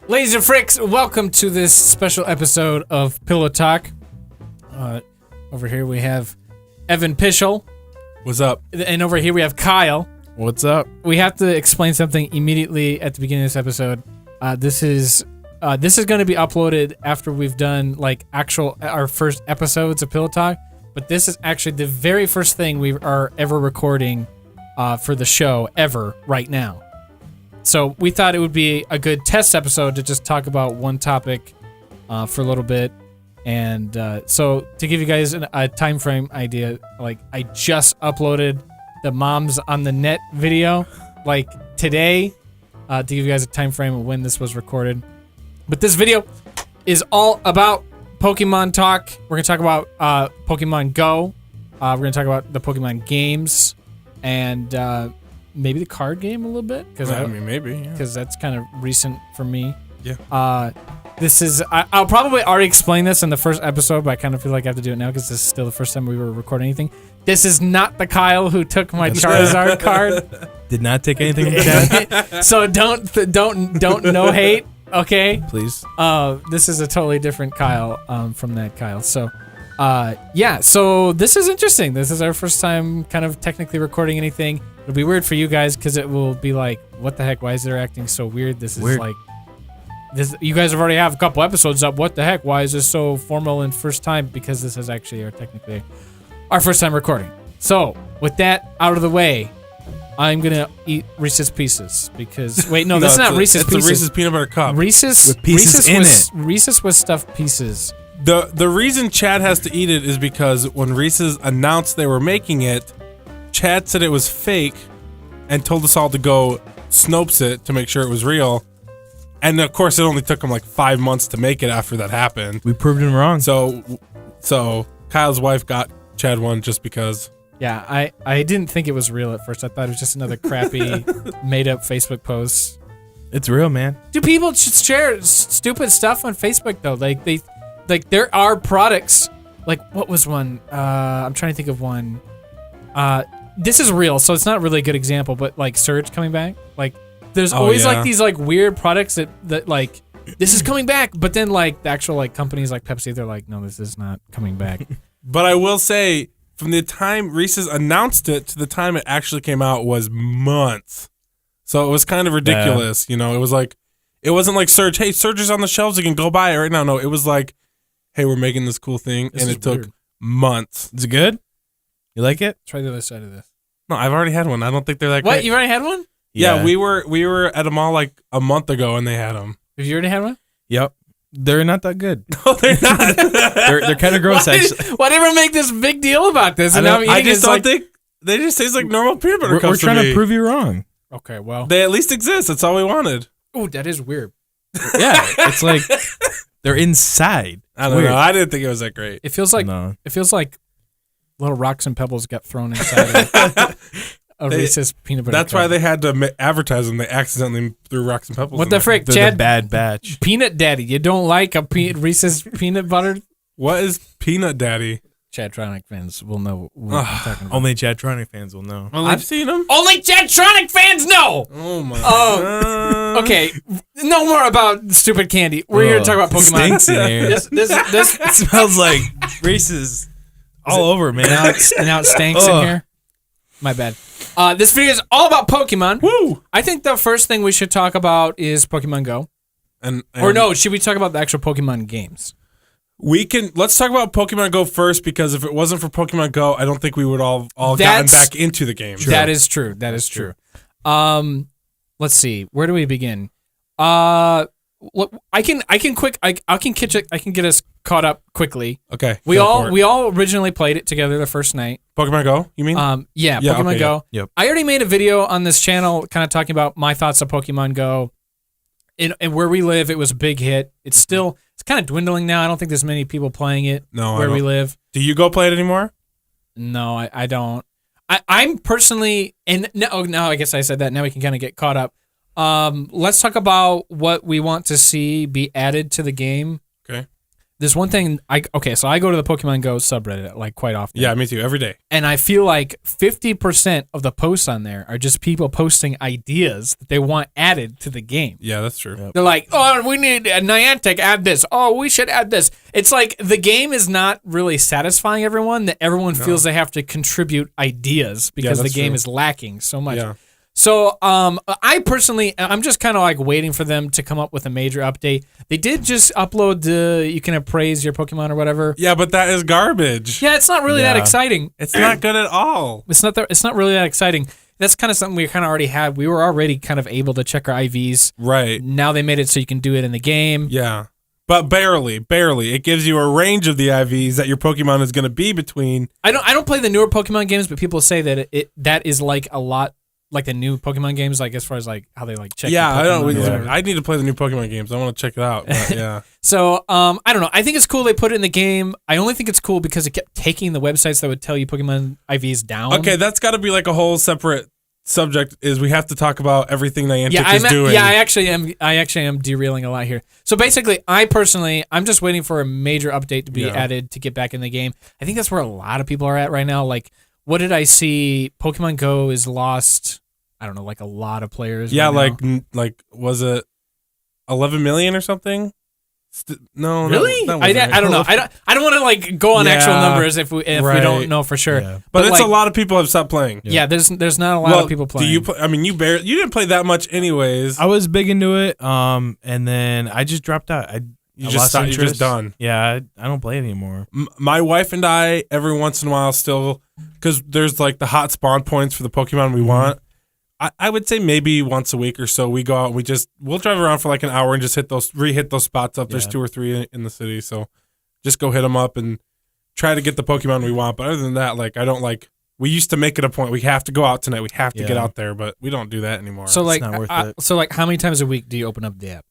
Ladies and fricks, welcome to this special episode of Pillow Talk. Over here we have Evan Pischel. What's up? And over here we have Kyle. What's up? We have to explain something immediately at the beginning of this episode. This is going to be uploaded after we've done like our first episodes of Pillow Talk, but this is actually the very first thing we are ever recording for the show ever right now. So we thought it would be a good test episode to just talk about one topic for a little bit. And so to give you guys a time frame idea, like I just uploaded the Moms on the Net video like today to give you guys a time frame of when this was recorded. But this video is all about Pokemon talk. We're going to talk about Pokemon Go. We're going to talk about the Pokemon games and maybe the card game a little bit. Maybe. Because that's kind of recent for me. Yeah. This is... I'll probably already explain this in the first episode, but I kind of feel like I have to do it now because this is still the first time we were recording anything. This is not the Kyle who took my Charizard card. Did not take anything from Chad. So don't no hate, okay? Please. This is a totally different Kyle from that Kyle. So, yeah. So this is interesting. This is our first time kind of technically recording anything. It'll be weird for you guys because it will be like, what the heck? Why is it acting so weird? This is weird. Like, this. You guys already have a couple episodes up. What the heck? Why is this so formal and first time? Because this is actually technically our first time recording. So with that out of the way, I'm gonna eat Reese's Pieces because wait, no, that's not Reese's Pieces. It's a Reese's peanut butter cup. Reese's with pieces in it. Reese's with stuffed pieces. The reason Chad has to eat it is because when Reese's announced they were making it, Chad said it was fake and told us all to go Snopes it to make sure it was real. And of course, it only took him like 5 months to make it after that happened. We proved him wrong. So Kyle's wife got Chad one just because. Yeah, I didn't think it was real at first. I thought it was just another crappy, made-up Facebook post. It's real, man. Do people share stupid stuff on Facebook though? Like there are products. Like what was one? I'm trying to think of one. This is real, so it's not really a good example. But like Surge coming back, like there's always like these like weird products that like this is coming back, but then like the actual like companies like Pepsi, they're like, no, this is not coming back. But I will say, from the time Reese's announced it to the time it actually came out was months. So it was kind of ridiculous. You know, it was like, it wasn't like Surge, hey, Surge is on the shelves, you can go buy it right now. No, it was like, hey, we're making this cool thing. And it took months. Is it good? You like it? Try the other side of this. No, I've already had one. I don't think they're that What? great. You already had one? Yeah, we were at a mall like a month ago and they had them. Have you already had one? Yep. They're not that good. No, they're not. they're kind of gross, actually. Why did everyone make this big deal about this? And now I'm I eating just don't think they just taste like normal peanut butter cups. We're trying to prove you wrong. Okay, well. They at least exist. That's all we wanted. Oh, that is weird. Yeah, it's like they're inside. I don't know. I didn't think it was that great. It feels like little rocks and pebbles got thrown inside of Reese's peanut butter. That's why they had to advertise them. They accidentally threw rocks and pebbles. What the frick, They're Chad? the bad batch. Peanut Daddy. You don't like a Reese's peanut butter? What is Peanut Daddy? Chadtronic fans will know what I'm talking about. Only Chadtronic fans will know. Well, I've seen them. Only Chadtronic fans know! Oh my. Okay, no more about stupid candy. We're here to talk about Pokemon. Stinks in here. This It smells like Reese's all over, man. now it stinks in here. My bad. This video is all about Pokemon. Woo! I think the first thing we should talk about is Pokemon Go. Or no, should we talk about the actual Pokemon games? Let's talk about Pokemon Go first, because if it wasn't for Pokemon Go, I don't think we would all gotten back into the game. True. That is true. That's true. Let's see. Where do we begin? I can get us caught up quickly. Okay. We all originally played it together the first night. Pokemon Go, you mean? Yeah, Pokemon okay, Go. Yep. I already made a video on this channel kind of talking about my thoughts of Pokemon Go. And where we live, it was a big hit. It's kind of dwindling now. I don't think there's many people playing it where we live. Do you go play it anymore? No, I don't. I'm personally, and no, I guess I said that. Now we can kind of get caught up. Let's talk about what we want to see be added to the game. Okay. There's one thing so I go to the Pokemon Go subreddit like quite often. Yeah, me too. Every day. And I feel like 50% of the posts on there are just people posting ideas that they want added to the game. Yeah, that's true. Yep. They're like, oh, we need Niantic, add this. Oh, we should add this. It's like the game is not really satisfying everyone, that everyone feels they have to contribute ideas because the that's game true. is lacking so much. Yeah. So I personally, I'm just kind of like waiting for them to come up with a major update. They did just upload you can appraise your Pokemon or whatever. Yeah, but that is garbage. Yeah, it's not really that Yeah. exciting. It's not good at all. It's not really that exciting. That's kind of something we kind of already had. We were already kind of able to check our IVs. Right. Now they made it so you can do it in the game. Yeah. But barely. It gives you a range of the IVs that your Pokemon is going to be between. I don't play the newer Pokemon games, but people say that that is like a lot like the new Pokemon games, like as far as like how they like check. Yeah, your I Pokemon or don't. whatever. I need to play the new Pokemon games. I want to check it out. But yeah. So I don't know. I think it's cool they put it in the game. I only think it's cool because it kept taking the websites that would tell you Pokemon IVs down. Okay, that's got to be like a whole separate subject. Is we have to talk about everything Niantic Yeah, is doing. yeah, I actually am derailing a lot here. So basically, I'm just waiting for a major update to be added to get back in the game. I think that's where a lot of people are at right now. Like, what did I see? Pokemon Go is lost. I don't know, like a lot of players. Yeah, right now. like was it 11 million or something? No, really? that I don't know. I don't want to like go on actual numbers if we don't know for sure. Yeah. But it's like, a lot of people have stopped playing. Yeah, there's not a lot of people playing. Do you play? I mean, you didn't play that much anyways. I was big into it, and then I just dropped out. I lost You're interest. just done. Yeah, I don't play it anymore. My wife and I, every once in a while, still, because there's like the hot spawn points for the Pokemon we want. I would say maybe once a week or so we go out and we'll drive around for like an hour and just re-hit those spots up. There's 2 or 3 in the city, so just go hit them up and try to get the Pokemon we want. But other than that, like I don't like. We used to make it a point. We have to go out tonight. We have to get out there, but we don't do that anymore. So like, not worth it. so like, how many times a week do you open up the app?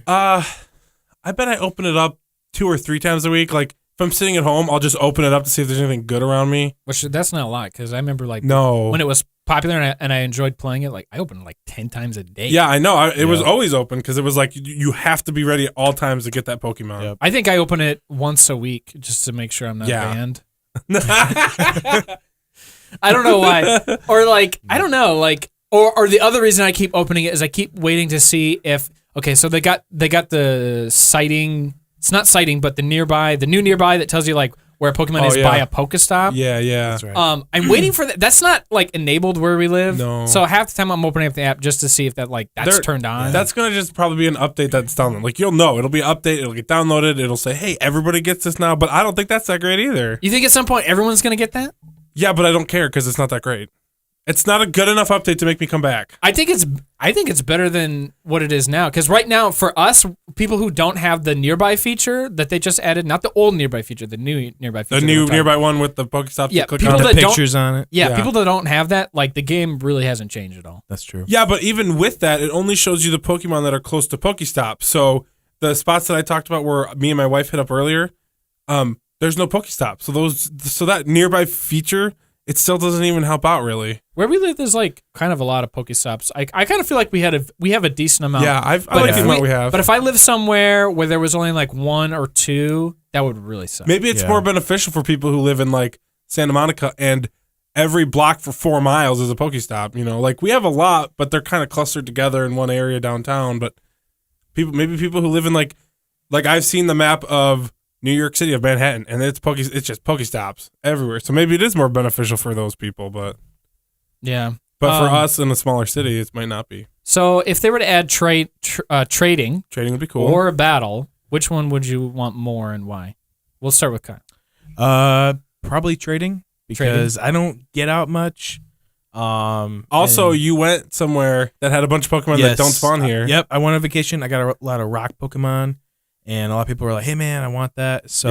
I bet I open it up 2 or 3 times a week. Like if I'm sitting at home, I'll just open it up to see if there's anything good around me. Which that's not a lot because I remember like No. when it was popular and I enjoyed playing it. Like I opened like 10 times a day. Yeah, I know. It was always open because it was like you have to be ready at all times to get that Pokemon. Yep. I think I open it once a week just to make sure I'm not banned. I don't know why, or like I don't know, like or the other reason I keep opening it is I keep waiting to see if so they got the sighting. It's not sighting, but the new nearby that tells you like where a Pokemon is by a Pokestop. Yeah, That's right. I'm waiting for that. That's not like enabled where we live. No. So half the time I'm opening up the app just to see if that's turned on. That's gonna just probably be an update that's downloaded. Like you'll know it'll be an update. It'll get downloaded. It'll say, "Hey, everybody gets this now." But I don't think that's that great either. You think at some point everyone's gonna get that? Yeah, but I don't care because it's not that great. It's not a good enough update to make me come back. I think it's better than what it is now. Because right now, for us, people who don't have the nearby feature that they just added, not the old nearby feature, the new nearby feature. The new nearby one with the Pokestops. Yeah, you click people on. that The pictures on it. Yeah, Yeah. people that don't have that, like the game really hasn't changed at all. That's true. Yeah, but even with that, it only shows you the Pokemon that are close to Pokestop. So the spots that I talked about where me and my wife hit up earlier, there's no Pokestop. So that nearby feature, it still doesn't even help out really. Where we live, there's like kind of a lot of Pokestops. I kind of feel like we have a decent amount. Yeah, I But like if the amount we have. But if I live somewhere where there was only like 1 or 2, that would really suck. Maybe it's Yeah. more beneficial for people who live in like Santa Monica and every block for 4 miles is a Pokestop. You know, like we have a lot, but they're kind of clustered together in one area downtown. But maybe people who live in like I've seen the map of New York City, of Manhattan, and it's just Pokestops everywhere. So maybe it is more beneficial for those people, but Yeah. for us in a smaller city, it might not be. So if they were to add trading Trading would be cool. or a battle, which one would you want more and why? We'll start with Kyle. Probably trading because I don't get out much. Also, and- you went somewhere that had a bunch of Pokemon that don't spawn here. Yep, I went on vacation. I got a lot of rock Pokemon, and a lot of people were like, "Hey, man, I want that." So,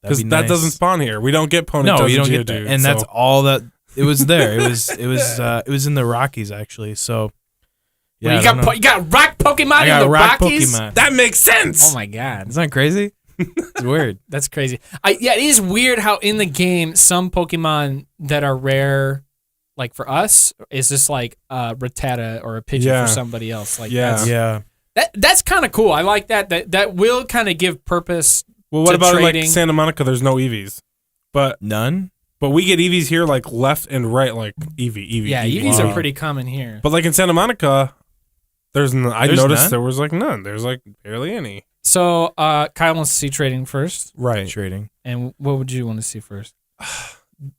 Because that doesn't spawn here. We don't get Ponytails. No, you don't and get that, Geodude, and that's so- all that. It was there. It was in the Rockies actually. So, yeah, Well, you got rock Pokemon I in got the rock Rockies? Pokemon. That makes sense. Oh my god. Isn't that crazy? It's weird. That's crazy. Yeah, it is weird how in the game some Pokemon that are rare, like for us, is just like a Rattata or a Pidgey Yeah. for somebody else. Like Yeah. that's, Yeah. That's kind of cool. I like that. That will kind of give purpose. Well, what to about trading. like Santa Monica? There's no EVs, but None. But we get EVs here like left and right, like EV. Yeah, EV. EVs are pretty common here. But like in Santa Monica, I noticed none? there was like none. There's like barely any. So Kyle wants to see trading first. Right. Trading. And what would you want to see first?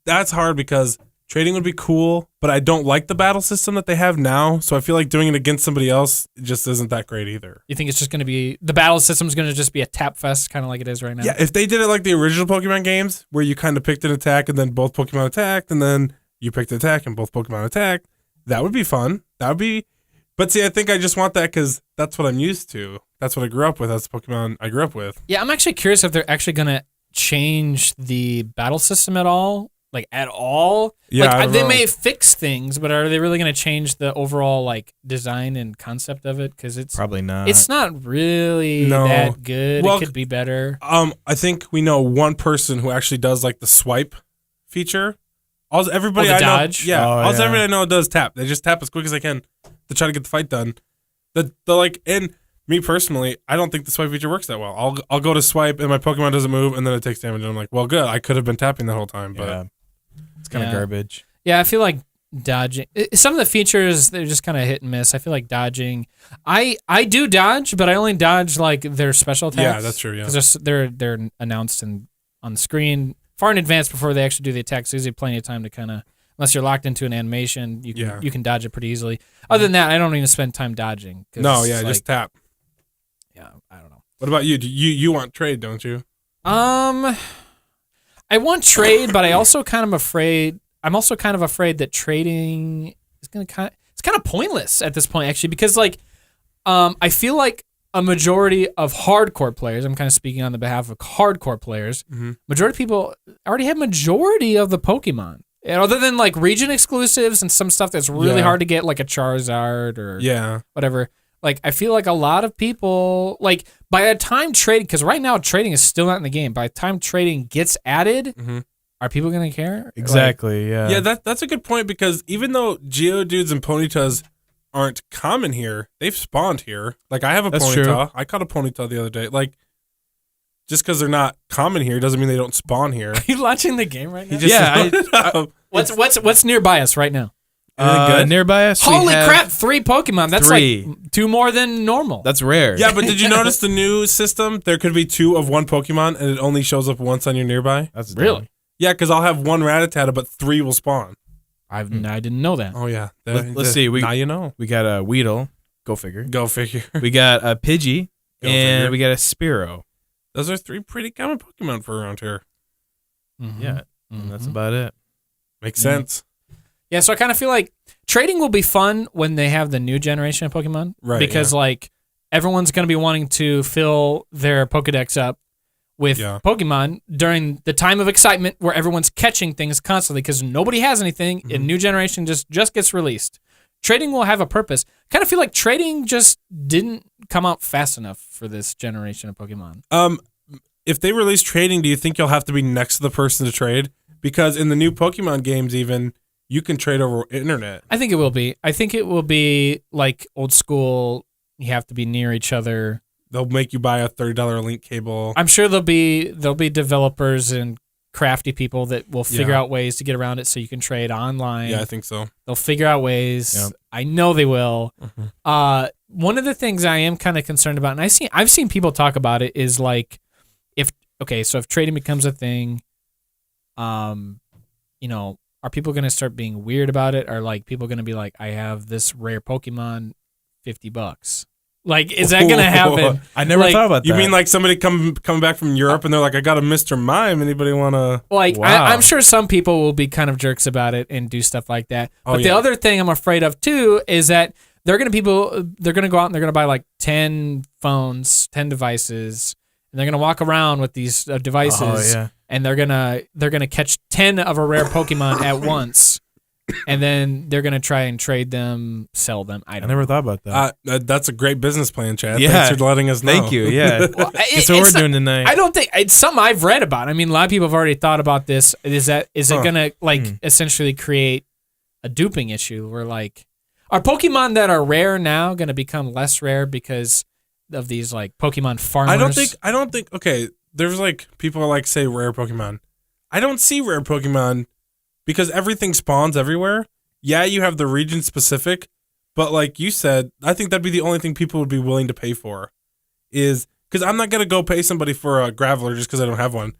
That's hard because trading would be cool, but I don't like the battle system that they have now. So I feel like doing it against somebody else just isn't that great either. You think it's just going to be the battle system is going to just be a tap fest, kind of like it is right now? Yeah, if they did it like the original Pokemon games, where you kind of picked an attack and then both Pokemon attacked, and then you picked an attack and both Pokemon attacked, that would be fun. That would be. But see, I think I just want that because that's what I'm used to. That's what I grew up with. That's the Pokemon I grew up with. Yeah, I'm actually curious if they're actually going to change the battle system at all. Like at all? Yeah, like they know. may fix things, but are they really going to change the overall like design and concept of it? Because it's Probably not. It's not really that good. Well, it could be better. I think we know one person who actually does like the swipe feature. Everybody the I know, dodge? everybody I know does tap. They just tap as quick as they can to try to get the fight done. And me personally, I don't think the swipe feature works that well. I'll go to swipe and my Pokemon doesn't move, and then it takes damage, and I'm like, well, good. I could have been tapping the whole time, but it's kind of garbage. Yeah, I feel like dodging. Some of the features they're just kind of hit and miss. I feel like dodging. I do dodge, but I only dodge like their special attacks. Yeah, that's true. Yeah, because they're announced on the screen far in advance before they actually do the attack. So there's plenty of time to kind of, unless you're locked into an animation, you can dodge it pretty easily. Other than that, I don't even spend time dodging. No, yeah, just tap. Yeah, I don't know. What about you? You want trade, don't you? I want trade, but I also kind of afraid. I'm also kind of afraid that trading is it's kind of pointless at this point, actually, because like, I feel like a majority of hardcore players. I'm kind of speaking on the behalf of hardcore players. Mm-hmm. Majority of people already have majority of the Pokemon, and other than like region exclusives and some stuff that's really hard to get, like a Charizard or whatever. Like, I feel like a lot of people, like, by the time trading, because right now trading is still not in the game. By the time trading gets added, are people going to care? Exactly, yeah. Yeah, that's a good point, because even though Geodudes and Ponytas aren't common here, they've spawned here. Like, I have a Ponyta. True. I caught a Ponyta the other day. Like, just because they're not common here doesn't mean they don't spawn here. Are you launching the game right now? Yeah. What's nearby us right now? Good? Nearby us, Holy crap, 3 Pokemon. That's 3. like 2 more than normal. That's rare. Yeah, but did you notice the new system? There could be 2 of one Pokemon, and it only shows up once on your nearby. That's really? dumb. Yeah, because I'll have 1 Rattata, but 3 will spawn. I didn't know that. Oh, yeah. Let's see. Now you know. We got a Weedle. Go figure. Go figure. We got a Pidgey. Go and figure. we got a Spearow. Those are 3 pretty common Pokemon for around here. Mm-hmm. Yeah. And that's about it. Makes sense. Yeah, so I kind of feel like trading will be fun when they have the new generation of Pokemon. Right, Because, like, everyone's going to be wanting to fill their Pokedex up with Pokemon during the time of excitement where everyone's catching things constantly because nobody has anything and new generation just gets released. Trading will have a purpose. Kind of feel like trading just didn't come out fast enough for this generation of Pokemon. If they release trading, do you think you'll have to be next to the person to trade? Because in the new Pokemon games even, you can trade over internet. I think it will be. I think it will be like old school. You have to be near each other. They'll make you buy a $30 link cable. I'm sure there'll be developers and crafty people that will figure out ways to get around it so you can trade online. Yeah, I think so. They'll figure out ways. Yep. I know they will. One of the things I am kind of concerned about, and I've seen people talk about it, is like if trading becomes a thing, are people going to start being weird about it? Or like people going to be like, I have this rare Pokemon, $50. Like, is that going to happen? I never thought about that. You mean like somebody coming back from Europe and they're like, I got a Mr. Mime. Anybody want to? Like, Wow. I'm sure some people will be kind of jerks about it and do stuff like that. But the yeah. other thing I'm afraid of too is that they're going to go out and they're going to buy like 10 phones, 10 devices, and they're going to walk around with these devices. Oh, yeah. And they're gonna catch 10 of a rare Pokemon at once, and then they're gonna try and trade them, sell them. I never thought about that. That's a great business plan, Chad. Yeah. Thanks for letting us know. Thank you. Yeah. Well, That's what we're doing tonight. I don't think it's something I've read about. I mean, a lot of people have already thought about this. Is it gonna essentially create a duping issue where like are Pokemon that are rare now gonna become less rare because these like Pokemon farmers. I don't think. Okay, there's like people like say rare Pokemon. I don't see rare Pokemon because everything spawns everywhere. Yeah, you have the region specific, but like you said, I think that'd be the only thing people would be willing to pay for. Is because I'm not gonna go pay somebody for a Graveler just because I don't have one.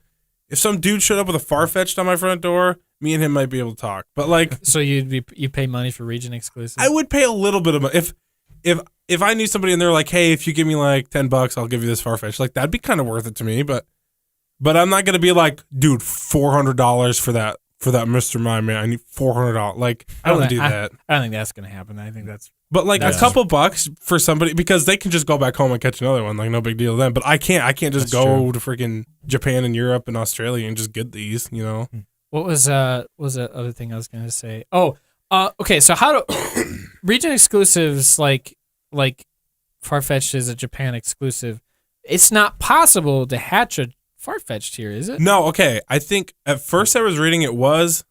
If some dude showed up with a Farfetch'd on my front door, me and him might be able to talk. But like, so you pay money for region exclusive? I would pay a little bit of money if I knew somebody and they're like, hey, if you give me like $10, I'll give you this Farfetch. Like that'd be kind of worth it to me. But I'm not gonna be like, dude, $400 for that Mr. Mime, man. I need $400. Like I don't do that. I don't think that's gonna happen. I think that's. But like a couple bucks for somebody because they can just go back home and catch another one, like no big deal then. But I can't just go to freaking Japan and Europe and Australia and just get these, you know. What was the other thing I was gonna say? Oh, okay. So how do region exclusives like Farfetch'd is a Japan exclusive? It's not possible to hatch a Farfetch'd here, is it? No. Okay. I think at first I was reading it was,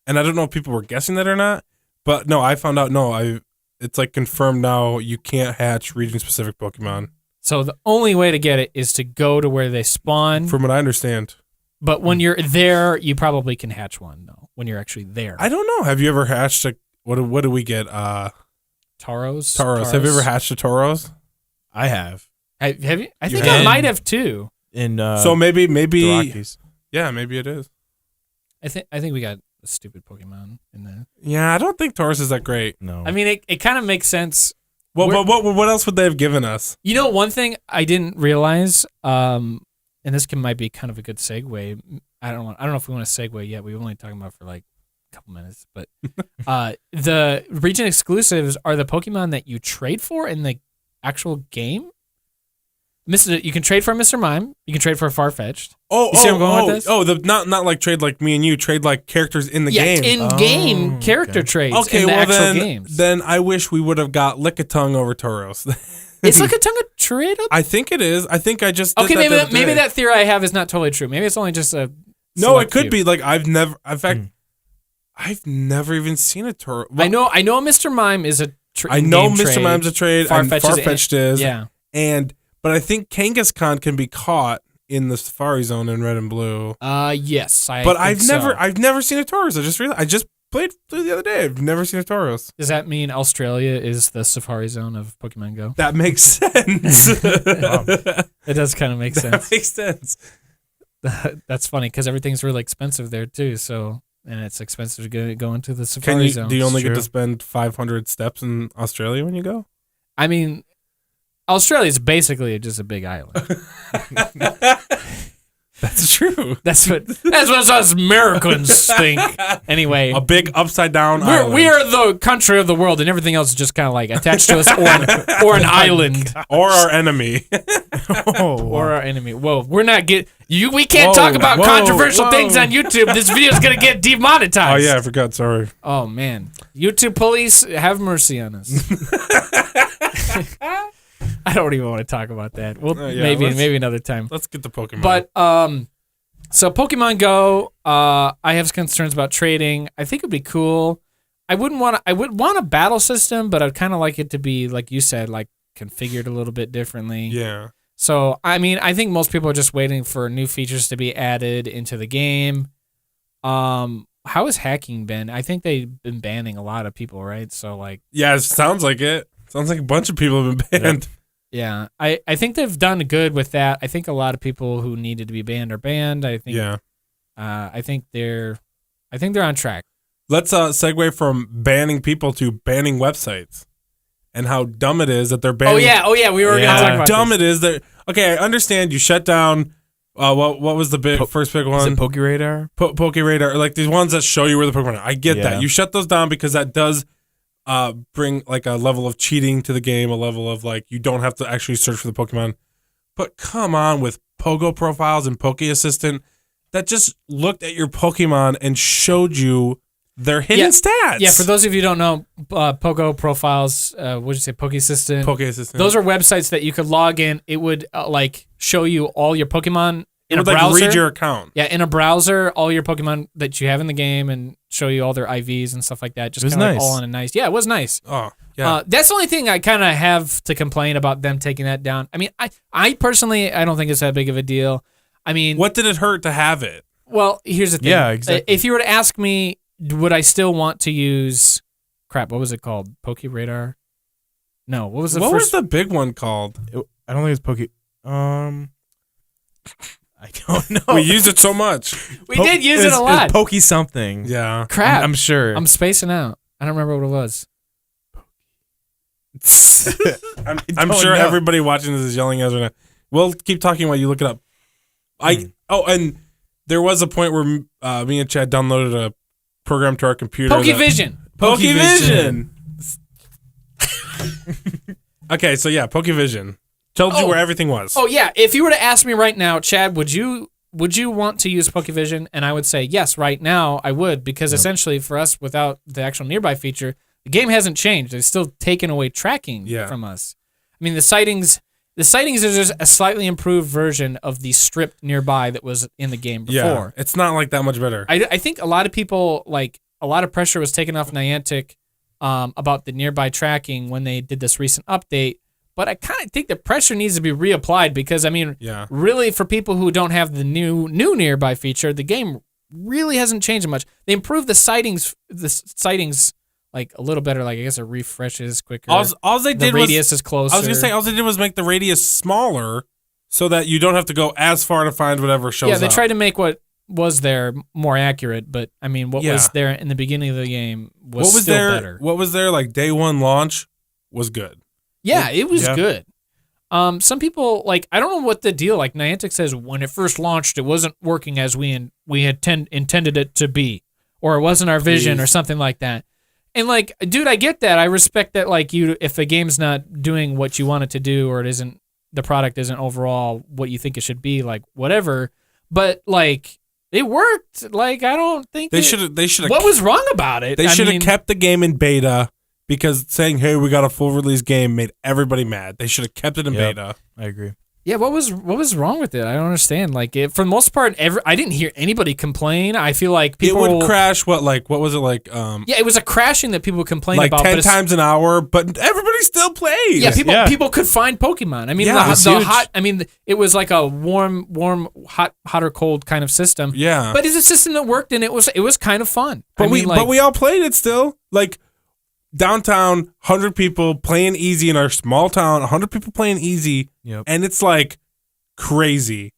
and I don't know if people were guessing that or not. But no, I found out it's like confirmed now you can't hatch region-specific Pokemon. So the only way to get it is to go to where they spawn. From what I understand. But when you're there, you probably can hatch one, though, when you're actually there. I don't know. Have you ever hatched what do we get? Tauros? Tauros. Have you ever hatched a Tauros? I have. Have you? I think I might have, too. So maybe the Rockies. Yeah, maybe it is. I think we got a stupid Pokemon in there. Yeah, I don't think Tauros is that great. No. I mean, it kind of makes sense. Well, what else would they have given us? You know, one thing I didn't realize, and this might be kind of a good segue. I don't know if we want to segue yet. We've only talking about for like a couple minutes, but the region exclusives are the Pokemon that you trade for in the actual game. You can trade for a Mr. Mime. You can trade for a Farfetch'd. You see where I'm going with this? Oh, not like trade like me and you, trade like characters in the game. In-game character trades in the actual games. Then I wish we would have got Lickitung over Tauros. Is Lickitung a trade up? I think it is. I think I just okay. Maybe that theory I have is not totally true. Maybe it's only just a. No, it could be. Like I've never even seen a Tauros. Well, I know Mr. Mime is a trade. I know Mr. Mime's a trade. Farfetch'd is. Yeah. But I think Kangaskhan can be caught in the Safari Zone in Red and Blue. Yes. I've never seen a Tauros. I just played the other day. I've never seen a Tauros. Does that mean Australia is the Safari Zone of Pokemon Go? That makes sense. It does kind of make sense. That makes sense. That's funny because everything's really expensive there too. So and it's expensive to go into the Safari Zone. Do you only get to spend 500 steps in Australia when you go? I mean, Australia is basically just a big island. That's true. That's what us Americans think. Anyway, a big upside down island. We are the country of the world, and everything else is just kind of like attached to us, or an island, or our enemy, or our enemy. Whoa, we're not we can't talk about controversial things on YouTube. This video is gonna get demonetized. Oh yeah, I forgot. Sorry. Oh man, YouTube police, have mercy on us. I don't even want to talk about that. Well, maybe another time. Let's get the Pokemon. But so Pokemon Go, I have concerns about trading. I think it'd be cool. I would want a battle system, but I'd kind of like it to be like you said, like configured a little bit differently. Yeah. So I mean, I think most people are just waiting for new features to be added into the game. How has hacking been? I think they've been banning a lot of people, right? So like, yeah, it sounds like it. Sounds like a bunch of people have been banned. Yeah, I think they've done good with that. I think a lot of people who needed to be banned are banned. I think. Yeah. I think they're on track. Let's segue from banning people to banning websites, and how dumb it is that they're banning. Oh yeah, we were going to talk about how dumb it is that. Okay, I understand you shut down. What was the first big one? Is it PokeRadar? PokeRadar, like these ones that show you where the Pokemon are. I get that. You shut those down because that does. Bring like a level of cheating to the game, a level of like you don't have to actually search for the Pokemon. But come on, with Pogo Profiles and Poke Assistant, that just looked at your Pokemon and showed you their hidden stats. Yeah, for those of you who don't know, Pogo Profiles, what did you say, Poke Assistant? Poke Assistant. Those are websites that you could log in. It would like show you all your Pokemon in a would like browser. read your account. Yeah, in a browser, all your Pokemon that you have in the game and show you all their IVs and stuff like that. Just It was kind of nice. all in a nice. Yeah, it was nice. Oh, yeah. That's the only thing I kind of have to complain about them taking that down. I mean, I personally, I don't think it's that big of a deal. I mean, What did it hurt to have it? well, here's the thing. Yeah, exactly. If you were to ask me, would I still want to use, crap, what was it called? Pokeradar? No, what was the What first? was the big one called? I don't think it's I don't know. We used it so much. we did use it a lot. Pokey something. Yeah. Crap. I'm sure. I'm spacing out. I don't remember what it was. I'm don't sure know. everybody watching this is yelling at us right now. We'll keep talking while you look it up. And there was a point where me and Chad downloaded a program to our computer. Pokevision. Pokevision. Okay, so yeah, Pokevision told you where everything was. Oh yeah, if you were to ask me right now, Chad, would you want to use Pokevision? And I would say yes, right now I would, because essentially for us, without the actual nearby feature, the game hasn't changed. It's still taken away tracking from us. I mean, the sightings is just a slightly improved version of the stripped nearby that was in the game before. Yeah, it's not like that much better. I think a lot of people, like, a lot of pressure was taken off Niantic about the nearby tracking when they did this recent update. But I kind of think the pressure needs to be reapplied because, I mean, really for people who don't have the new nearby feature, the game really hasn't changed much. They improved the sightings like a little better. Like, I guess it refreshes quicker. All they did the radius is closer. I was gonna say all they did was make the radius smaller so that you don't have to go as far to find whatever shows up. Yeah, they tried to make what was there more accurate, but I mean, what was there in the beginning of the game was still better. What was there like day one launch was good. Yeah, it was good. Some people, like, I don't know what the deal, like Niantic says when it first launched, it wasn't working as we had intended it to be, or it wasn't our vision or something like that. And like, dude, I get that. I respect that, like, if the game's not doing what you want it to do, or the product isn't overall what you think it should be, like, whatever. But like, it worked. Like, I don't think they should have. What was wrong about it? They should have kept the game in beta. Because saying, hey, we got a full release game made everybody mad. They should have kept it in beta. I agree. Yeah, what was wrong with it? I don't understand. Like, for the most part, I didn't hear anybody complain. I feel like people... It would crash, what was it like? Yeah, it was a crashing that people would complain like about. Like 10 times an hour, but everybody still played. Yeah, people could find Pokemon. I mean, it was like a warm, hot or cold kind of system. Yeah. But it's a system that worked, and it was kind of fun. But we all played it still. Like... Downtown, 100 people playing easy in our small town, 100 people playing easy, and it's like crazy.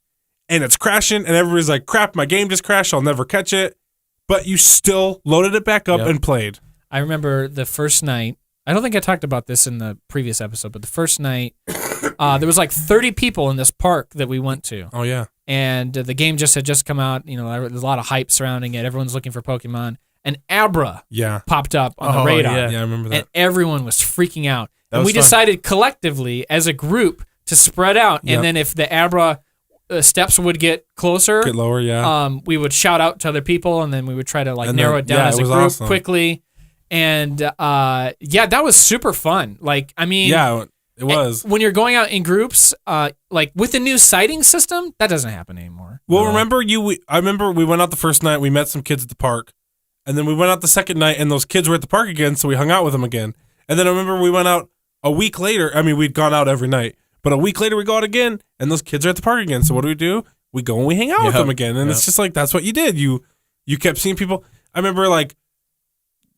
And it's crashing, and everybody's like, crap, my game just crashed, I'll never catch it. But you still loaded it back up and played. I remember the first night, I don't think I talked about this in the previous episode, but the first night, there was like 30 people in this park that we went to. Oh, yeah. And the game had just come out, there's a lot of hype surrounding it, everyone's looking for Pokemon. And Abra popped up on the radar. Yeah, I remember that. And everyone was freaking out. And we decided collectively as a group to spread out. And then if the Abra steps would get closer, get lower, we would shout out to other people, and then we would try to narrow it down as a group quickly. And that was super fun. Like, I mean, it was. When you're going out in groups, like with the new sighting system, that doesn't happen anymore. Well, I remember we went out the first night, we met some kids at the park. And then we went out the second night, and those kids were at the park again, so we hung out with them again. And then I remember we went out a week later. I mean, we'd gone out every night. But a week later, we go out again, and those kids are at the park again. So what do? We go and we hang out with them again. And it's just like, that's what you did. You kept seeing people. I remember, like,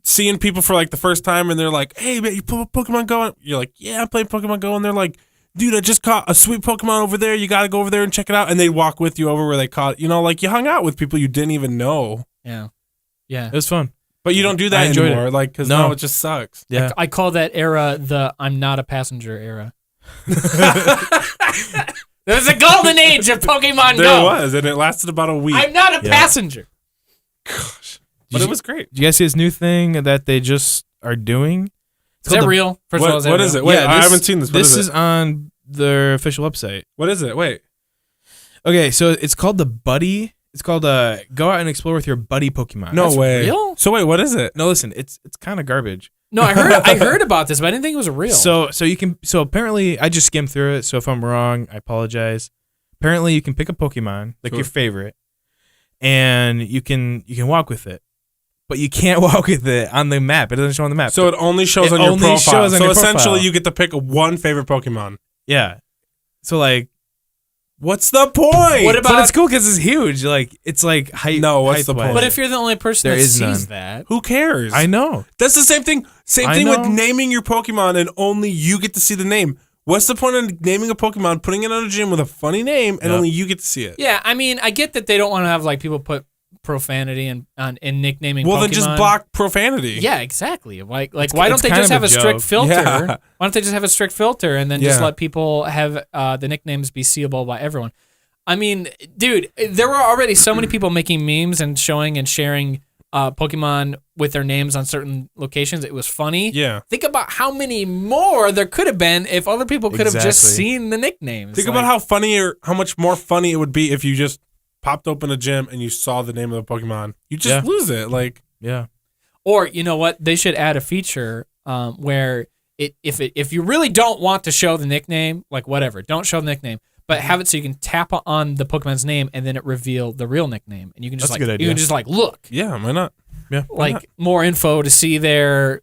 seeing people for, like, the first time, and they're like, hey, man, you play Pokemon Go? You're like, yeah, I'm playing Pokemon Go. And they're like, dude, I just caught a sweet Pokemon over there. You got to go over there and check it out. And they walk with you over where they caught, like, you hung out with people you didn't even know. Yeah. Yeah. It was fun. But you don't do that anymore, like, because now it just sucks. Yeah. I call that era the I'm not a passenger era. There was a golden age of Pokemon Go. There was, and it lasted about a week. I'm not a passenger. Gosh. But it was great. Did you guys see this new thing that they just are doing? Is that real? First of all, what is it? Wait, I haven't seen this. This is on their official website. What is it? Wait. Okay, so it's called the Buddy. It's called Go Out and Explore with Your Buddy Pokemon. No That's way. Real? So wait, what is it? No, listen, it's kind of garbage. No, I heard about this, but I didn't think it was real. So apparently I just skimmed through it. So if I'm wrong, I apologize. apparently you can pick a Pokemon, like your favorite, and you can walk with it. But you can't walk with it on the map. It doesn't show on the map. So it only shows on your profile. So essentially you get to pick one favorite Pokemon. Yeah. So like, what's the point? What about? but it's cool because it's huge. Like it's like height. No, what's the height-wise. point? But if you're the only person There that is sees none. that, Who cares? I know. That's the same thing. Same I thing with know. naming your Pokemon and only you get to see the name. What's the point of naming a Pokemon, putting it on a gym with a funny name, and only you get to see it? yeah, I mean, I get that they don't want to have like people put profanity and nicknaming. Well, Pokemon. then just block profanity. Yeah, exactly. Like why don't they kind just of have a a strict joke. filter? Yeah. Why don't they just have a strict filter and then just Yeah. let people have the nicknames be seeable by everyone? I mean, dude, there were already so many people making memes and showing and sharing Pokemon with their names on certain locations. It was funny. Yeah. Think about how many more there could have been if other people could have just Exactly. seen the nicknames. Think about how funny or how much more funny it would be if you just popped open a gym and you saw the name of the Pokemon. You just lose it. Like, Yeah. Or you know what? They should add a feature where if you really don't want to show the nickname, like whatever, don't show the nickname, but have it so you can tap on the Pokemon's name and then it reveal the real nickname, and you can just That's like a good idea. you can just like look, yeah, why not? Yeah. like more info to see there.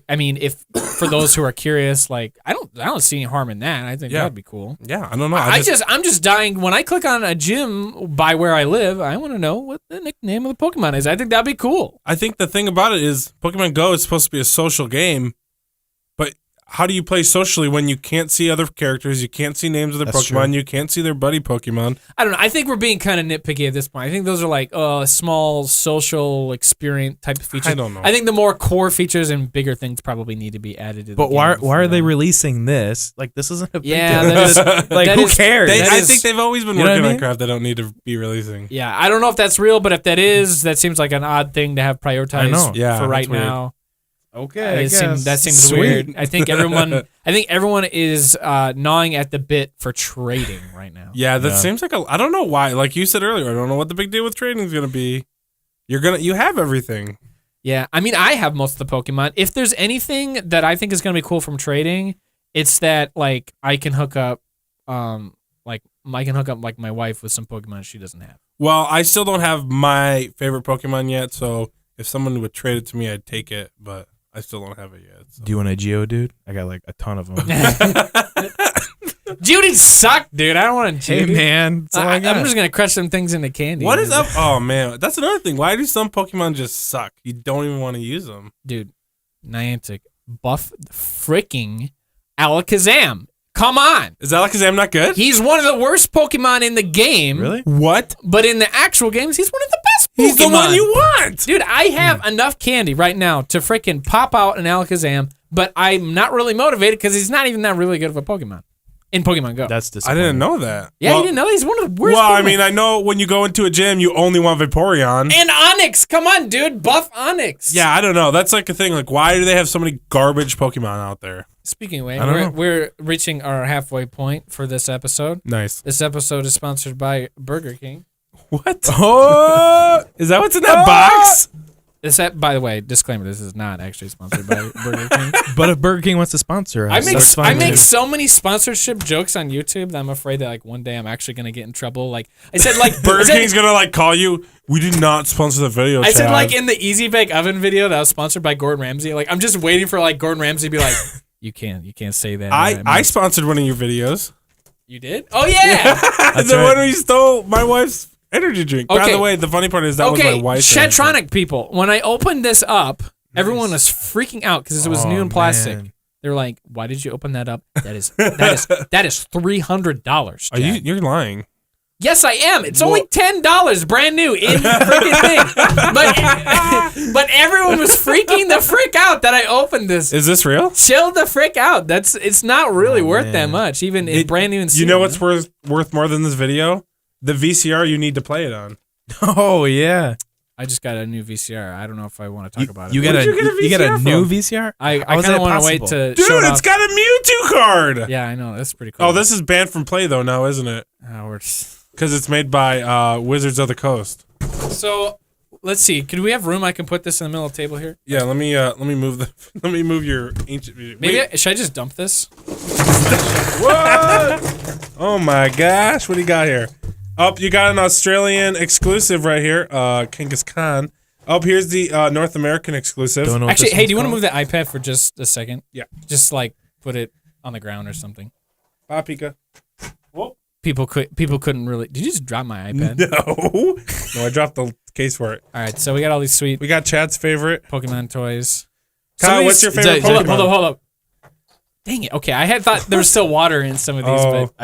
I mean, if for those who are curious, like I don't see any harm in that. I think Yeah. that'd be cool. Yeah, I don't know. I'm just dying when I click on a gym by where I live. I want to know what the nickname of the Pokemon is. I think that'd be cool. I think the thing about it is Pokemon Go is supposed to be a social game, but how do you play socially when you can't see other characters, you can't see names of their That's Pokemon, true. you can't see their buddy Pokemon? I don't know. I think we're being kind of nitpicky at this point. I think those are like small social experience type of features. I don't know. I think the more core features and bigger things probably need to be added to the But why game are for they them. releasing this? Like this isn't a big Yeah, deal. that is- like that who is- cares? that I is- think they've always been You know what working I on mean? crap they don't need to be releasing. Yeah, I don't know if that's real, but if that is, that seems like an odd thing to have prioritized I know. Yeah, for right that's weird. now. Okay, That seems Sweet. weird. I think everyone is gnawing at the bit for trading right now. Yeah, that Yeah. seems like I don't know why. Like you said earlier, I don't know what the big deal with trading is going to be. You have everything. Yeah, I mean, I have most of the Pokemon. If there's anything that I think is going to be cool from trading, it's that like I can hook up, like my wife with some Pokemon she doesn't have. Well, I still don't have my favorite Pokemon yet, so if someone would trade it to me, I'd take it, but I still don't have it yet. So. Do you want a Geodude? I got like a ton of them. Geodudes suck, dude. I don't want to. Hey man, that's all I got. I'm just gonna crush some things into candy. What is up? Oh man, that's another thing. Why do some Pokemon just suck? You don't even want to use them. dude? Niantic buff freaking Alakazam. Come on, Is Alakazam not good? he's one of the worst Pokemon in the game. Really? What? But in the actual games, he's one of the best Pokemon. He's the one you want. Dude, I have enough candy right now to freaking pop out an Alakazam, but I'm not really motivated because he's not even that really good of a Pokemon in Pokemon Go. That's I disappointing. didn't know that. Yeah, you didn't know he's one of the worst. Well, I Pokemon. mean, I know when you go into a gym, you only want Vaporeon. And Onyx, come on, dude, buff Onyx. Yeah, I don't know. That's like a thing. Like, why do they have so many garbage Pokemon out there? Speaking of which, I don't know. we're reaching our halfway point for this episode. Nice. This episode is sponsored by Burger King. What? Oh, Is that what's in that box? By the way, disclaimer: this is not actually sponsored by Burger King. but if Burger King wants to sponsor us, that's I fine, make dude. so many sponsorship jokes on YouTube that I'm afraid that like one day I'm actually gonna get in trouble. Like I said, like Burger I said- King's gonna like call you. We did not sponsor the video. I said Chad." like in the Easy Bake Oven video that was sponsored by Gordon Ramsay. Like I'm just waiting for like Gordon Ramsay to be like, you can't say that. I sponsored one of your videos. You did? Oh yeah. The right. one where you stole my wife's energy drink. By Okay. the way, the funny part is that was Okay, my wife's. Chadtronic people. When I opened this up, everyone was freaking out because it was new Oh, and plastic. man. They're like, "Why did you open that up? That is $300." Are you? You're lying. Yes, I am. It's only $10, brand new in the freaking thing. But everyone was freaking the frick out that I opened this. Is this real? Chill the frick out. It's not really worth that man. much, even in brand new and You know what's sealed. worth more than this video? The VCR you need to play it on. Oh yeah. I just got a new VCR. I don't know if I want to talk about it. You got Where'd a you get a you got a VCR new from? VCR? I How is kind of that want to wait possible? to show Dude, it it's off. got a Mewtwo card. Yeah, I know. That's pretty cool. Oh, this is banned from play though now, isn't it? Because it's made by Wizards of the Coast. So let's see. Could we have room? I can put this in the middle of the table here. Yeah, let me move let me move your ancient. Maybe should I just dump this? What? Oh Oh my gosh, what do you got here? Oh, you got an Australian exclusive right here, Genghis Khan. Oh, here's the North American exclusive. Actually, hey, do you want to move the iPad for just a second? Yeah. Just like put it on the ground or something. Bye, Pika. Whoa. People couldn't really. Did you just drop my iPad? No, I dropped the case for it. All right, so we got all these sweet. We got Chad's favorite Pokemon toys. Kyle, what's your favorite Pokemon? Hold up. Dang it. Okay, I had thought there was still water in some of these, but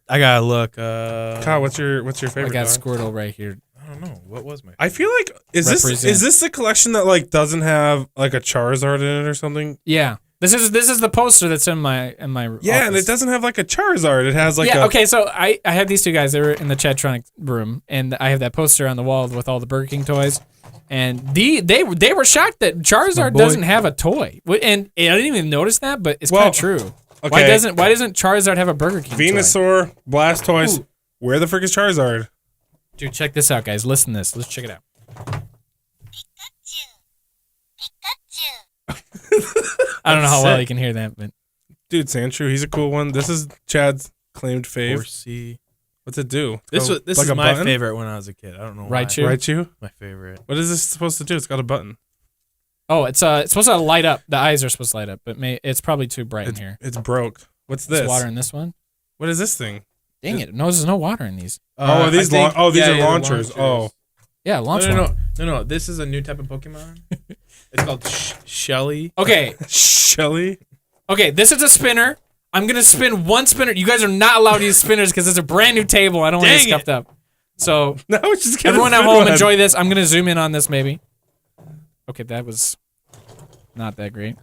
I gotta look. Kyle, what's your favorite? I got dog? Squirtle right here. I don't know. What was my? I feel like is this the collection that like doesn't have like a Charizard in it or something? Yeah. This is the poster that's in my Yeah, office. and it doesn't have like a Charizard. It has like okay, so I have these two guys. They were in the Chadtronic room, and I have that poster on the wall with all the Burger King toys. And they were shocked that Charizard doesn't have a toy. And I didn't even notice that, but it's kind of true. Okay. Why doesn't Charizard have a Burger King Venusaur, Blastoise. Ooh. Where the frick is Charizard? Dude, check this out, guys. Listen to this. Let's check it out. I don't know how well you can hear that, but Dude, Sandshrew, he's a cool one. This is Chad's claimed fave. Horsey. What's it do? This like is a my button? favorite when I was a kid. I don't know why. Raichu? My favorite. What is this supposed to do? It's got a button. oh, it's supposed to light up. The eyes are supposed to light up, but it's probably too bright in here. It's broke. What's There's this? water in this one. What is this thing? Dang it! No, there's no water in these. These are launchers. Oh. Yeah, launch No. one. This is a new type of Pokemon. It's called Shelly. Okay, Shelly? okay. This is a spinner. I'm gonna spin one spinner. You guys are not allowed to use spinners because it's a brand new table. I don't want to get scuffed up. So No, it's just everyone at home, enjoy this. I'm gonna zoom in on this maybe. Okay, that was not that great.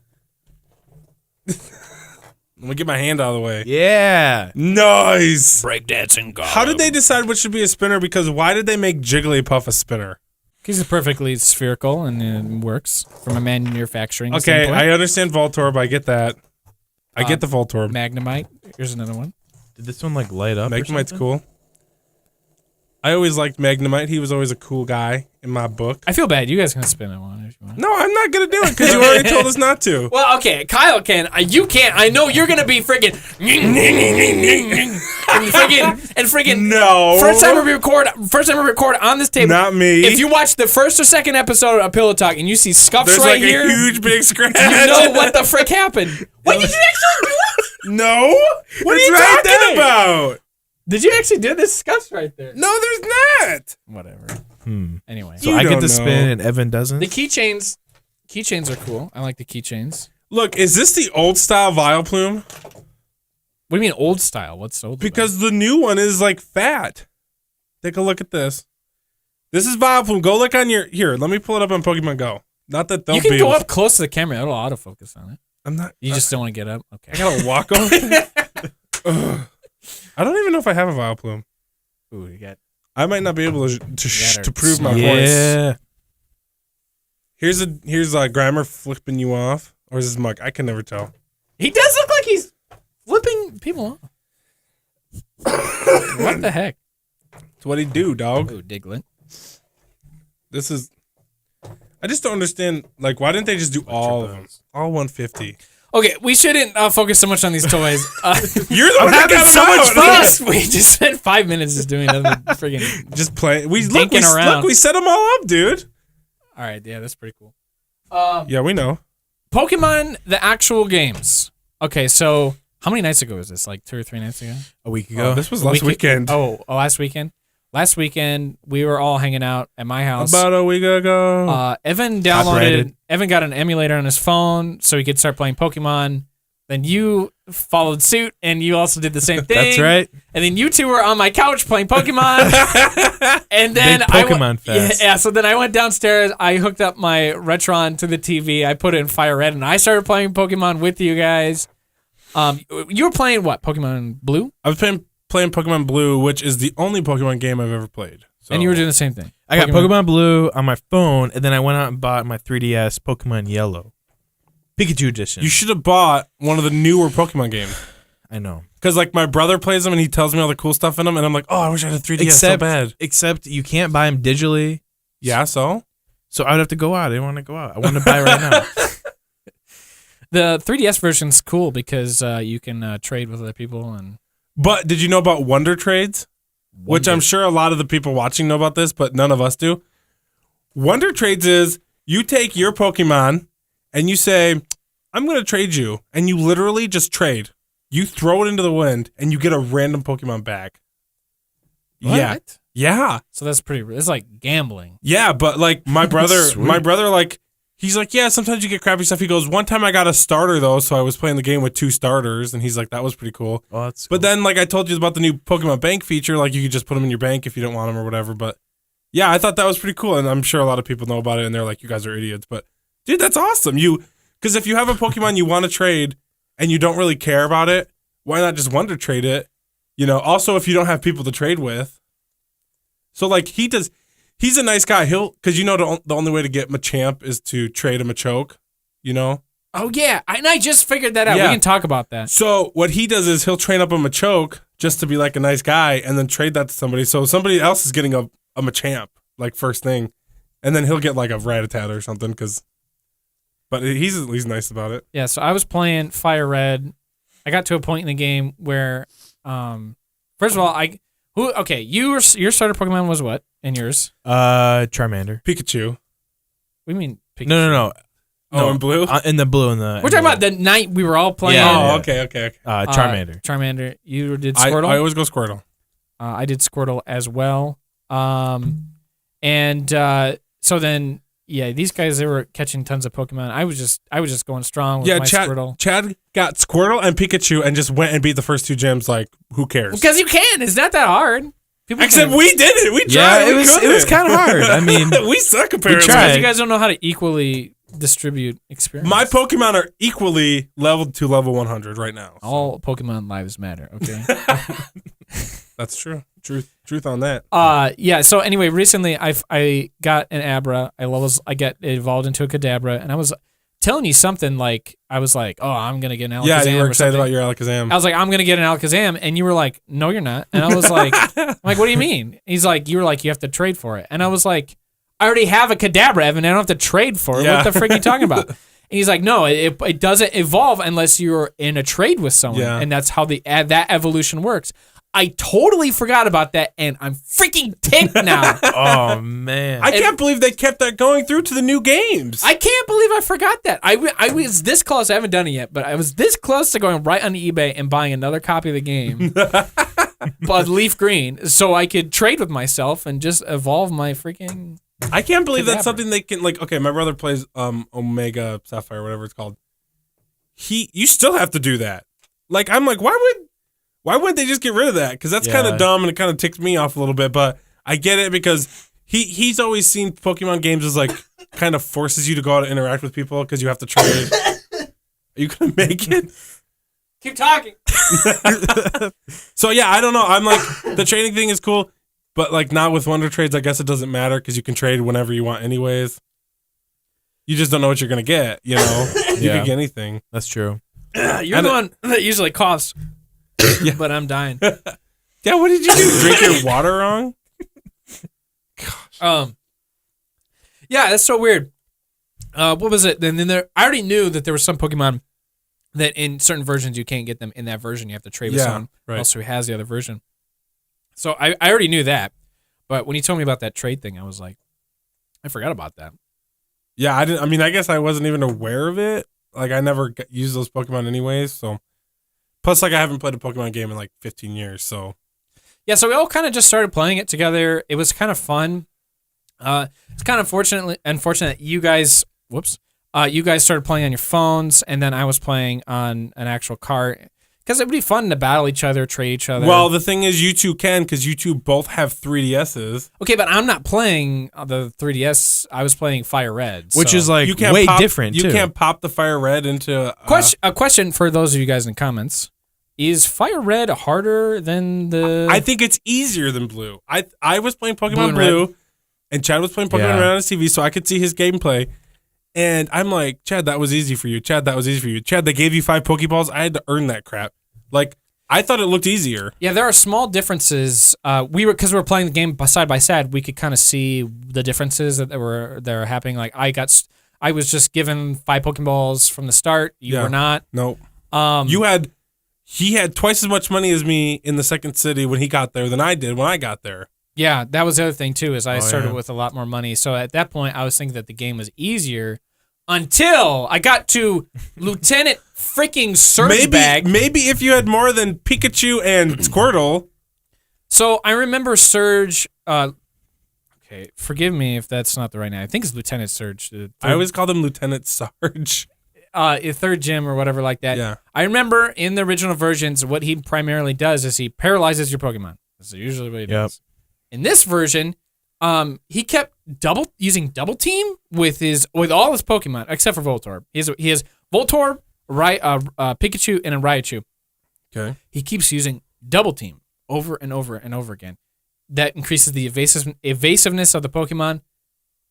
Let me get my hand out of the way. Yeah. Nice. Breakdancing god. How did they decide what should be a spinner? Because why did they make Jigglypuff a spinner? Because it's perfectly spherical and it works from a manufacturing Okay, standpoint. I understand Voltorb. I get that. I get the Voltorb. Magnemite. Here's another one. Did this one like light up? Magnemite's cool. I always liked Magnemite. He was always a cool guy in my book. I feel bad. You guys can spin it one if you want. No, I'm not going to do it because you already told us not to. Well, okay, Kyle can. You can't. I know you're gonna be freaking and freaking. No. First time we record on this table. Not me. If you watch the first or second episode of Pillow Talk and you see scuffs There's right like here, a huge big scratch. you know what the frick happened. What did you actually do? No. What are you talking talking about? Did you actually do this? Scuffs right there. No, there's not. Whatever. Hmm. Anyway, So You I get don't to know. spin and Evan doesn't. the keychains are cool. I like the keychains. Look, is this the old style Vileplume? What do you mean old style? What's old? Because the new one is like fat. Take a look at this. This is Vileplume. Go look on your here. Let me pull it up on Pokemon Go. Not that they'll you can be go able up close to the camera. It'll autofocus on it. I'm not. You just don't want to get up. Okay. I gotta walk over. Ugh. I don't even know if I have a Vileplume. Ooh, you got. I might not be able to prove my voice. Yeah. Here's Grimer flipping you off, or is this Mug? I can never tell. He does look like he's flipping people off. What the heck? It's what he do, dog. Ooh, Diglett. This is. I just don't understand. Like, why didn't they just do all of them? All 150. Okay, we shouldn't focus so much on these toys. You're the one that having got so them much out. we just spent 5 minutes just doing nothing but friggin'. Just play. Dinking around. Look, we set them all up, dude. All right, yeah, that's pretty cool. Yeah, we know. Pokemon, the actual games. Okay, so how many nights ago was this? Like 2 or 3 nights ago? A week ago. Oh, this was last weekend. Last weekend? Last weekend, we were all hanging out at my house. About a week ago. Evan Copyrighted. Evan got an emulator on his phone so he could start playing Pokemon. Then you followed suit and you also did the same thing. That's right. And then you two were on my couch playing Pokemon. And then Big Pokemon fest. Yeah, so then I went downstairs. I hooked up my Retron to the TV. I put it in Fire Red and I started playing Pokemon with you guys. You were playing what? Pokemon Blue? I was playing Pokemon Blue, which is the only Pokemon game I've ever played. So. And you were doing the same thing. I got Pokemon Blue on my phone, and then I went out and bought my 3DS Pokemon Yellow. Pikachu edition. You should have bought one of the newer Pokemon games. I know. Because, like, my brother plays them and he tells me all the cool stuff in them, and I'm like, oh, I wish I had a 3DS so bad. Except you can't buy them digitally. Yeah, so? So I would have to go out. I didn't want to go out. I want to buy right now. The 3DS version's cool because you can trade with other people and But did you know about Wonder Trades? Which I'm sure a lot of the people watching know about this, but none of us do. Wonder Trades is you take your Pokemon and you say, I'm going to trade you. And you literally just trade. You throw it into the wind and you get a random Pokemon back. What? Yeah. Yeah. So that's it's like gambling. Yeah, but like my brother, like, he's like, yeah, sometimes you get crappy stuff. He goes, one time I got a starter though, so I was playing the game with 2 starters, and he's like, that was pretty cool. Oh, that's cool. But then, like I told you about the new Pokemon Bank feature, like you could just put them in your bank if you don't want them or whatever. But yeah, I thought that was pretty cool, and I'm sure a lot of people know about it, and they're like, you guys are idiots. But dude, that's awesome. Because if you have a Pokemon you want to trade and you don't really care about it, why not just Wonder Trade it? You know. Also, if you don't have people to trade with, so like he's a nice guy. Because you know the only way to get Machamp is to trade him a choke, you know? Oh, yeah. And I just figured that out. Yeah. We can talk about that. So what he does is he'll train up a Machoke just to be like a nice guy and then trade that to somebody. So somebody else is getting a Machamp, like first thing. And then he'll get like a Rattata or something. But he's at least nice about it. Yeah, so I was playing Fire Red. I got to a point in the game where, first of all, your starter Pokemon was what? And yours? Charmander. Pikachu. What do you mean Pikachu? No. Oh, in blue? In the blue and the. We're talking about the night we were all playing. Yeah. Oh, okay. Charmander. Charmander. You did Squirtle? I always go Squirtle. I did Squirtle as well. So then, yeah, these guys, they were catching tons of Pokemon. I was just going strong with my Squirtle. Chad got Squirtle and Pikachu and just went and beat the first 2 gyms. Like, who cares? Because you can. It's not that hard. Except we did it. We tried. Yeah, it was kind of hard. I mean, we suck apparently. Because you guys don't know how to equally distribute experience. My Pokemon are equally leveled to level 100 right now. So. All Pokemon lives matter. Okay. That's true. Truth on that. Yeah. So anyway, recently I got an Abra. I get evolved into a Kadabra, and I was telling you something like I was like, oh, I'm gonna get an Alakazam. Yeah, you were excited about your Alakazam. I was like, I'm gonna get an Alakazam, and you were like, no, you're not. And I was like, what do you mean? He's like, you were like, you have to trade for it, and I was like, I already have a Kadabra, Evan. I don't have to trade for it. Yeah. What the frick are you talking about? And he's like, no, it doesn't evolve unless you're in a trade with someone, and that's how that evolution works. I totally forgot about that, and I'm freaking ticked now. Oh, man. I can't believe they kept that going through to the new games. I can't believe I forgot that. I was this close. I haven't done it yet, but I was this close to going right on eBay and buying another copy of the game, but Leaf Green, so I could trade with myself and just evolve my freaking... I can't believe that's something they can, like, okay, my brother plays Omega Sapphire, whatever it's called. You still have to do that. Like, I'm like, why wouldn't they just get rid of that? Because that's kind of dumb and it kind of ticks me off a little bit. But I get it because he's always seen Pokemon games as like kind of forces you to go out and interact with people because you have to trade. Are you gonna make it? Keep talking. So yeah, I don't know. I'm like the trading thing is cool, but like not with Wonder Trades. I guess it doesn't matter because you can trade whenever you want, anyways. You just don't know what you're gonna get. You know, you can get anything. That's true. You're the one that usually coughs. Yeah. But I'm dying. Yeah, what did you do? Drink your water wrong? Gosh. Yeah, that's so weird. What was it? Then I already knew that there were some Pokemon that in certain versions you can't get them in that version. You have to trade with someone else who has the other version. So I already knew that. But when you told me about that trade thing, I was like, I forgot about that. Yeah, I didn't. I mean, I guess I wasn't even aware of it. Like, I never used those Pokemon anyways, so... Plus, like, I haven't played a Pokemon game in, like, 15 years, so... Yeah, so we all kind of just started playing it together. It was kind of fun. It's kind of unfortunate you guys... Whoops. You guys started playing on your phones, and then I was playing on an actual cart. Because it would be fun to battle each other, trade each other. Well, the thing is, you two can, because you two both have 3DSs. Okay, but I'm not playing the 3DS. I was playing Fire Red. Which is, like, way different, too. You can't pop the Fire Red into... A question for those of you guys in the comments. Is Fire Red harder than the... I think it's easier than Blue. I was playing Pokemon Blue, and Chad was playing Pokemon Red on his TV, so I could see his gameplay. And I'm like, Chad, that was easy for you. Chad, that was easy for you. Chad, they gave you 5 Pokeballs. I had to earn that crap. Like, I thought it looked easier. Yeah, there are small differences. Because we were playing the game side by side, we could kind of see the differences that were happening. Like, I was just given 5 Pokeballs from the start. You were not. Nope. You had he had twice as much money as me in the second city when he got there than I did when I got there. Yeah, that was the other thing too. Is I started with a lot more money, so at that point I was thinking that the game was easier until I got to Lieutenant freaking Surge Bag. Maybe if you had more than Pikachu and Squirtle. So I remember Surge. Okay, forgive me if that's not the right name. I think it's Lieutenant Surge. I always called him Lieutenant Sarge. Third gym or whatever like that. Yeah. I remember in the original versions, what he primarily does is he paralyzes your Pokemon. That's usually what he does. In this version, he kept using double team with all his Pokemon except for Voltorb. He has Voltorb, Pikachu, and a Raichu. Okay. He keeps using double team over and over and over again. That increases the evasiveness of the Pokemon.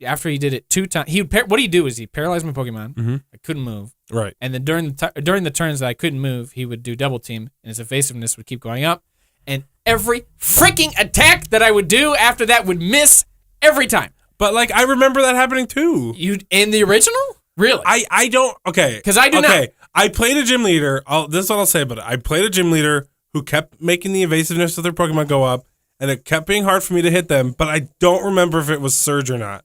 After he did it 2 times, what he'd do is he paralyzed my Pokemon. Mm-hmm. I couldn't move. Right. And then during the turns that I couldn't move, he would do double team, and his evasiveness would keep going up. And every freaking attack that I would do after that would miss every time. But like I remember that happening too. You in the original? Really? I don't. Okay. Because I do not. I played a gym leader. This is what I'll say about it. I played a gym leader who kept making the evasiveness of their Pokemon go up. And it kept being hard for me to hit them, but I don't remember if it was Surge or not.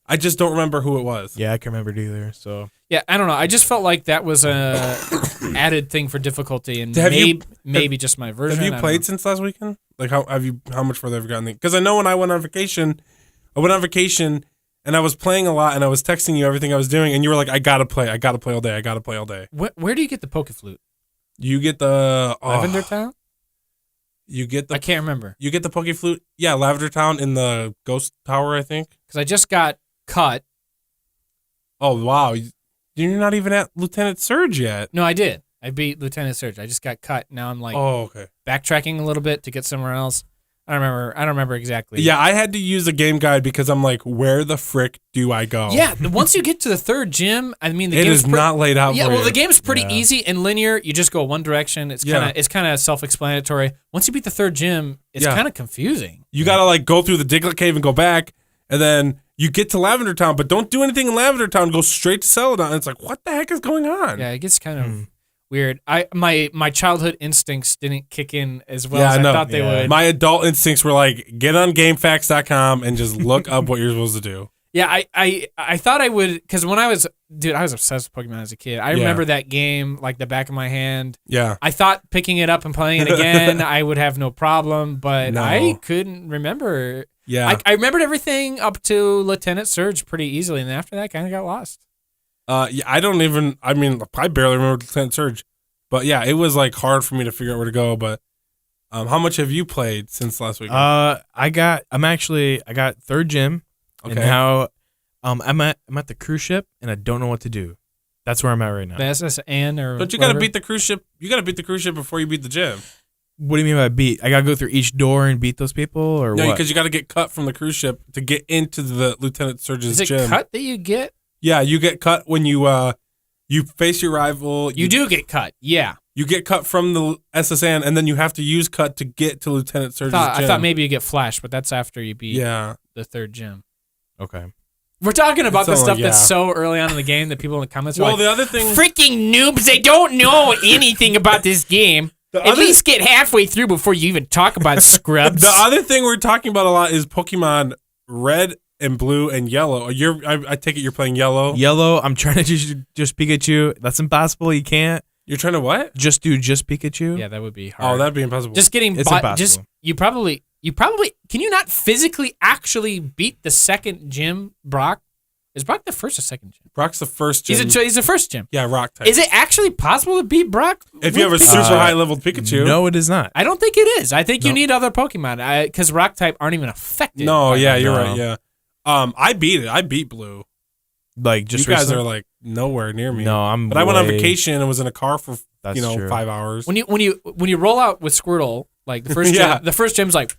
I just don't remember who it was. Yeah, I can remember it either. So yeah, I don't know. I just felt like that was a added thing for difficulty, and maybe just my version. Have you played since last weekend? Like how much further have you gotten? Because I know when I went on vacation, and I was playing a lot, and I was texting you everything I was doing, and you were like, "I gotta play all day." Where do you get the Pokeflute? You get the Lavender Town. I can't remember. You get the Pokeflute. Yeah, Lavender Town in the Ghost Tower, I think. Because I just got cut. Oh, wow. You're not even at Lieutenant Surge yet. No, I did. I beat Lieutenant Surge. I just got cut. Now I'm like backtracking a little bit to get somewhere else. I don't remember exactly. Yeah, I had to use a game guide because I'm like, where the frick do I go? Yeah, once you get to the third gym, I mean, it is not laid out. Yeah, well, the game's pretty easy and linear. You just go one direction. It's kind of self-explanatory. Once you beat the third gym, it's kind of confusing. You gotta like go through the Diglett Cave and go back, and then you get to Lavender Town, but don't do anything in Lavender Town. Go straight to Celadon. And it's like, what the heck is going on? Yeah, it gets kind of weird. My childhood instincts didn't kick in as well as I thought they would. My adult instincts were like, get on GameFAQs.com and just look up what you're supposed to do. Yeah, I thought I would, because when I was obsessed with Pokemon as a kid. I remember that game like the back of my hand. Yeah. I thought picking it up and playing it again, I would have no problem, but I couldn't remember. Yeah. I remembered everything up to Lieutenant Surge pretty easily, and after that, kind of got lost. Yeah, I barely remember Lieutenant Surge. But yeah, it was like hard for me to figure out where to go. But how much have you played since last week? I got third gym. Okay. And now I'm at the cruise ship and I don't know what to do. That's where I'm at right now. The SSN or But you gotta beat the cruise ship. You gotta beat the cruise ship before you beat the gym. What do you mean by beat? I gotta go through each door and beat those people, or what? No, because you gotta get cut from the cruise ship to get into the Lieutenant Surge's gym. Is it cut that you get? Yeah, you get cut when you face your rival. You do get cut, yeah. You get cut from the SSN, and then you have to use cut to get to Lieutenant Surge's gym. I thought maybe you get flash, but that's after you beat the third gym. Okay. We're talking about the stuff that's so early on in the game that people in the comments are like, the other thing... freaking noobs, they don't know anything about this game. At least get halfway through before you even talk about scrubs. The other thing we're talking about a lot is Pokemon Red and Blue and Yellow. I take it you're playing Yellow? Yellow, I'm trying to just Pikachu. That's impossible. You can't. You're trying to what? Just Pikachu? Yeah, that would be hard. Oh, that'd be impossible. Just getting... It's impossible. You probably... Can you not physically actually beat the second gym, Brock? Is Brock the first or second gym? Brock's the first gym. He's the first gym. Yeah, Rock type. Is it actually possible to beat Brock? If you have a super high leveled Pikachu. No, it is not. I don't think it is. I think you need other Pokemon because Rock type aren't even affected. No, yeah, you're right. Yeah. I beat it. I beat Blue. Like just you guys recently? are like nowhere near me. No, But I went on vacation and was in a car for 5 hours. When you roll out with Squirtle, like the first gym, the first gym's like.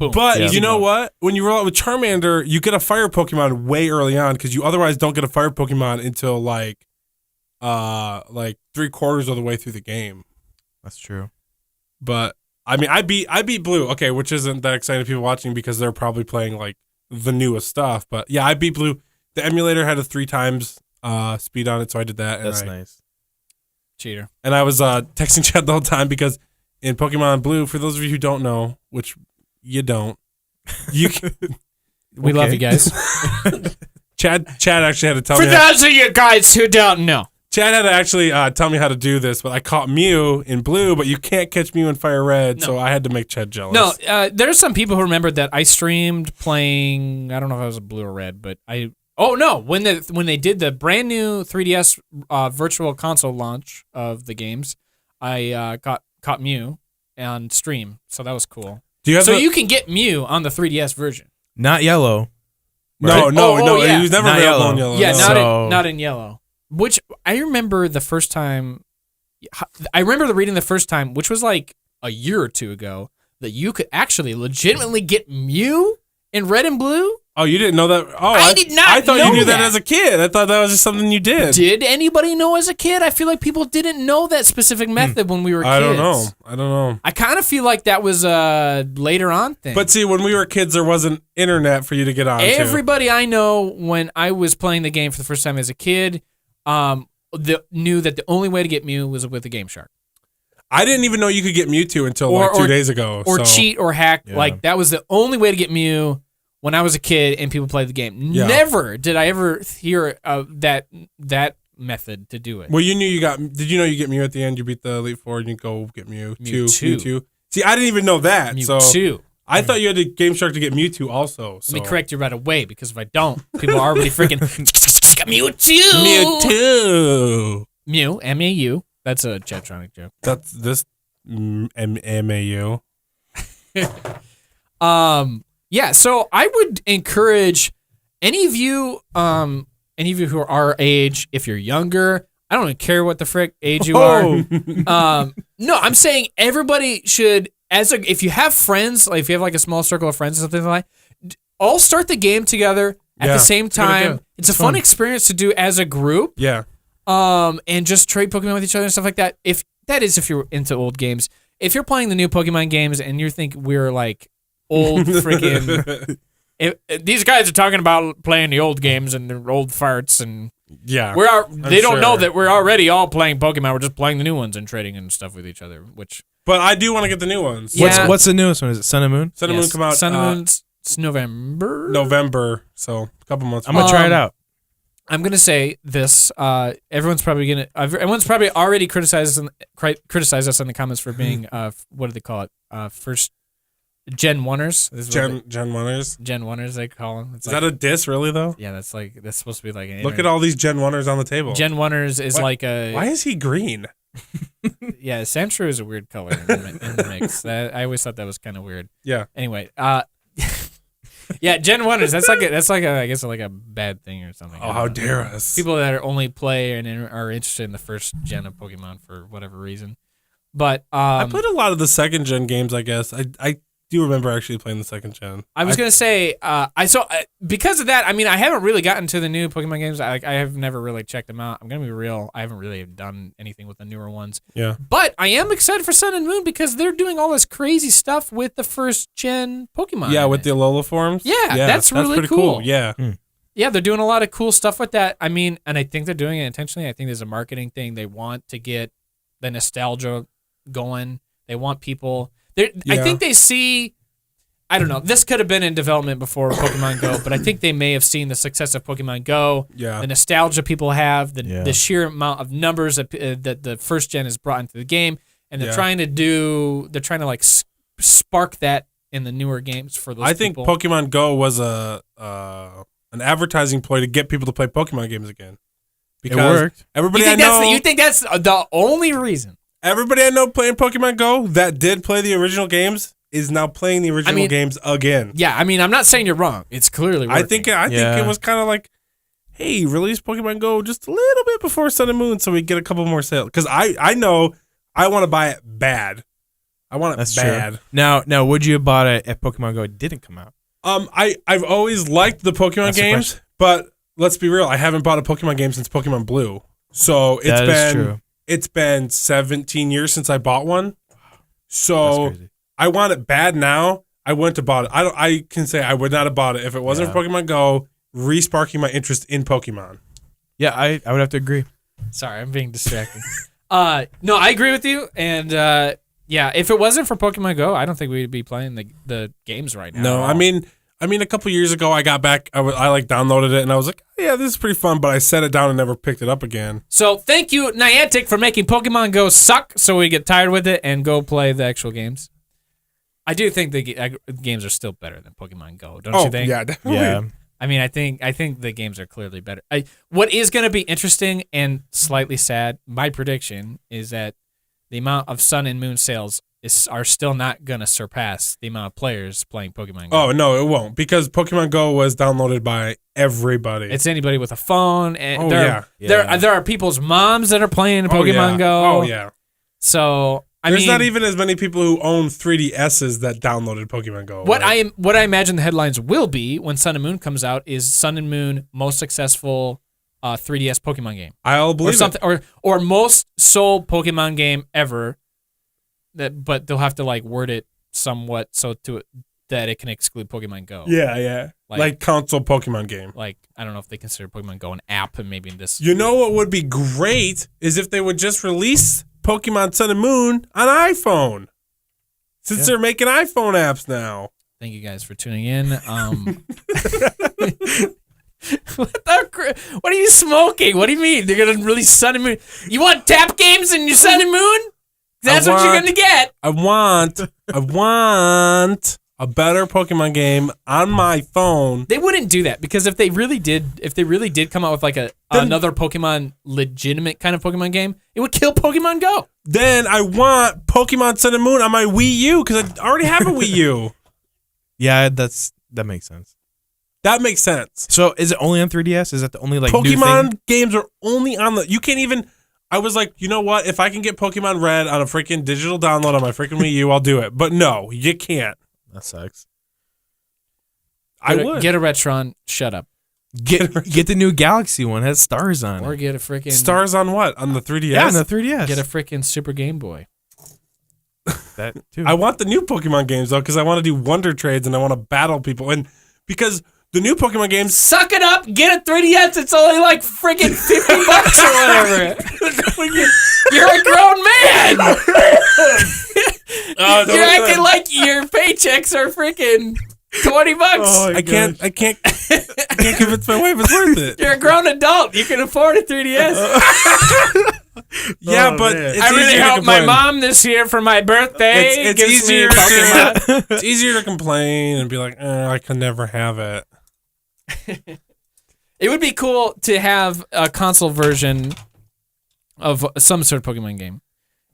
Boom. But you know what? When you roll out with Charmander, you get a fire Pokemon way early on because you otherwise don't get a fire Pokemon until like 3/4 of the way through the game. That's true. But I mean, I beat Blue. Okay, which isn't that exciting to people watching because they're probably playing like the newest stuff. But yeah, I beat Blue. The emulator had a 3 times speed on it, so I did that. That's nice. Cheater. And I was texting Chad the whole time because in Pokemon Blue, for those of you who don't know, which you don't, you can, We love you guys. Chad actually had to tell For me. those of you guys who don't know. Chad had to actually tell me how to do this, but I caught Mew in Blue, but you can't catch Mew in Fire Red, so I had to make Chad jealous. No, there's some people who remembered that I streamed playing. I don't know if I was a Blue or Red, but I. Oh no! When they did the brand new 3DS Virtual Console launch of the games, I caught Mew on stream, so that was cool. Do you have you can get Mew on the 3DS version. Not yellow. Right? No, yeah. he was never Not available yellow. in yellow. Yeah, no. not in yellow. Which I remember the first time. I remember reading the first time, which was like a year or two ago, that you could actually legitimately get Mew in Red and Blue. Oh, you didn't know that? Oh, I did not I thought know you knew that that as a kid. I thought that was just something you did. Did anybody know as a kid? I feel like people didn't know that specific method when we were kids. I don't know. I kind of feel like that was a later on thing. But see, when we were kids, there wasn't internet for you to get on. Everybody I know when I was playing the game for the first time as a kid knew that the only way to get Mew was with the Game Shark. I didn't even know you could get Mewtwo until like 2 days ago. Or cheat or hack. Yeah. Like, that was the only way to get Mew when I was a kid and people played the game. Yeah. Never did I ever hear that method to do it. Well, you knew you got. Did you know you get Mew at the end? You beat the Elite Four and you go get Mewtwo. See, I didn't even know that. Mewtwo. So I thought you had to Game Shark to get Mewtwo also. So. Let me correct you right away, because if I don't, people are already freaking Mewtwo. Mewtwo. Mew, M-A-U. That's a Chadtronic joke. That's this M-A-U. Yeah, so I would encourage any of you who are our age, if you're younger, I don't even care what the frick age you are. No, I'm saying everybody should, if you have friends, like if you have like a small circle of friends or something like that, all start the game together at the same time. It's a fun experience to do as a group. Yeah. And just trade Pokemon with each other and stuff like that. If you're into old games. If you're playing the new Pokemon games and you think we're like old freaking... these guys are talking about playing the old games and their old farts, and they don't know that we're already all playing Pokemon. We're just playing the new ones and trading and stuff with each other. But I do want to get the new ones. Yeah. What's the newest one? Is it Sun and Moon? Sun and Moon come out. Sun and Moon's November. November, so a couple months. I'm gonna try it out. I'm gonna say this. Everyone's probably already criticized us in the comments for being what do they call it? First Gen 1ers. Gen 1ers. Gen 1ers they call them. Is that a diss, really though? Yeah, that's supposed to be like. Look at all these Gen 1ers on the table. Gen 1ers is like a. Why is he green? Yeah, Sandshrew is a weird color in the mix. I always thought that was kind of weird. Yeah. Anyway, yeah, Gen 1ers. That's like I guess like a bad thing or something. Oh, how dare us! People that are only play and are interested in the first gen of Pokemon for whatever reason. But I played a lot of the second gen games. I guess I do remember actually playing the second gen. I was gonna say because of that. I mean, I haven't really gotten to the new Pokemon games. I have never really checked them out. I'm gonna be real. I haven't really done anything with the newer ones. Yeah. But I am excited for Sun and Moon because they're doing all this crazy stuff with the first gen Pokemon. Yeah, with the Alola forms. Yeah, that's really pretty cool. Yeah. Yeah, they're doing a lot of cool stuff with that. I mean, and I think they're doing it intentionally. I think there's a marketing thing. They want to get the nostalgia going. They want people. I think they see. I don't know. This could have been in development before Pokemon Go, but I think they may have seen the success of Pokemon Go. Yeah. The nostalgia people have, the sheer amount of numbers that the first gen has brought into the game, and they're trying to like spark that in the newer games for those. I think Pokemon Go was an advertising ploy to get people to play Pokemon games again. Because it worked. Everybody you think that's the only reason? Everybody I know playing Pokemon Go that did play the original games is now playing the original games again. Yeah, I mean, I'm not saying you're wrong. It's clearly working. I think it was kind of like, hey, release Pokemon Go just a little bit before Sun and Moon so we get a couple more sales. Because I know I want to buy it bad. I want it bad. True. Now, would you have bought it if Pokemon Go didn't come out? I've always liked the Pokemon games, but let's be real, I haven't bought a Pokemon game since Pokemon Blue. So it's been 17 years since I bought one. So I want it bad now. I wouldn't have bought it. I can say I would not have bought it if it wasn't for Pokemon Go re-sparking my interest in Pokemon. Yeah, I would have to agree. Sorry, I'm being distracted. No, I agree with you. And yeah, if it wasn't for Pokemon Go, I don't think we'd be playing the games right now. No, I mean, a couple years ago, I got back. I like downloaded it, and I was like, yeah, this is pretty fun. But I set it down and never picked it up again. So thank you, Niantic, for making Pokemon Go suck, so we get tired with it and go play the actual games. I do think the games are still better than Pokemon Go, don't you think? Yeah, definitely. Yeah. I mean, I think the games are clearly better. What is going to be interesting and slightly sad, my prediction is that the amount of Sun and Moon sales are still not going to surpass the amount of players playing Pokemon Go. Oh, no, it won't, because Pokemon Go was downloaded by everybody. It's anybody with a phone. And there are people's moms that are playing Pokemon Go. Oh, yeah. So, There's not even as many people who own 3DSs that downloaded Pokemon Go. What I imagine the headlines will be when Sun and Moon comes out is Sun and Moon most successful 3DS Pokemon game. I'll believe or something, or most sold Pokemon game ever. But they'll have to like word it somewhat so that it can exclude Pokemon Go. Yeah. Like console Pokemon game. Like, I don't know if they consider Pokemon Go an app, and maybe in this. You know what would be great is if they would just release Pokemon Sun and Moon on iPhone. Since they're making iPhone apps now. Thank you guys for tuning in. What are you smoking? What do you mean? They're going to release Sun and Moon? You want tap games in your Sun and Moon? That's what you're going to get. I want a better Pokemon game on my phone. They wouldn't do that, because if they really did come out with like another Pokemon legitimate kind of Pokemon game, it would kill Pokemon Go. Then I want Pokemon Sun and Moon on my Wii U, because I already have a Wii U. Yeah, that makes sense. That makes sense. So is it only on 3DS? Is that the only like new Pokemon thing? games are only on the. You can't even. I was like, you know what? If I can get Pokemon Red on a freaking digital download on my freaking Wii U, I'll do it. But no, you can't. That sucks. I would get a Retron. Shut up. Get the new Galaxy one. It has stars on Or it. get a freaking stars on what? On the 3DS? Yeah, on the 3DS. Get a freaking Super Game Boy. That too. I want the new Pokemon games though, because I want to do Wonder Trades and I want to battle people, and because the new Pokemon games. Suck it up. Get a 3DS. It's only like freaking $50 or whatever. You're a grown man. You're acting like your paychecks are freaking $20. Oh, I can't convince my wife it's worth it. You're a grown adult. You can afford a 3DS. Yeah, but it's I really easier to hope my complain. mom this year for my birthday It's gives me easier a Pokemon. it's easier to complain and be like, I can never have it. It would be cool to have a console version of some sort of Pokemon game.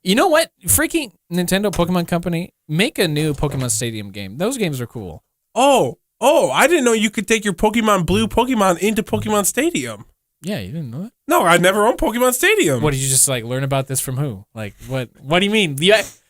You know what? Freaking Nintendo Pokemon Company, make a new Pokemon Stadium game. Those games are cool. Oh, I didn't know you could take your Pokemon Blue Pokemon into Pokemon Stadium. Yeah, you didn't know that? No, I never owned Pokemon Stadium. What, did you just like learn about this from who? Like, what do you mean?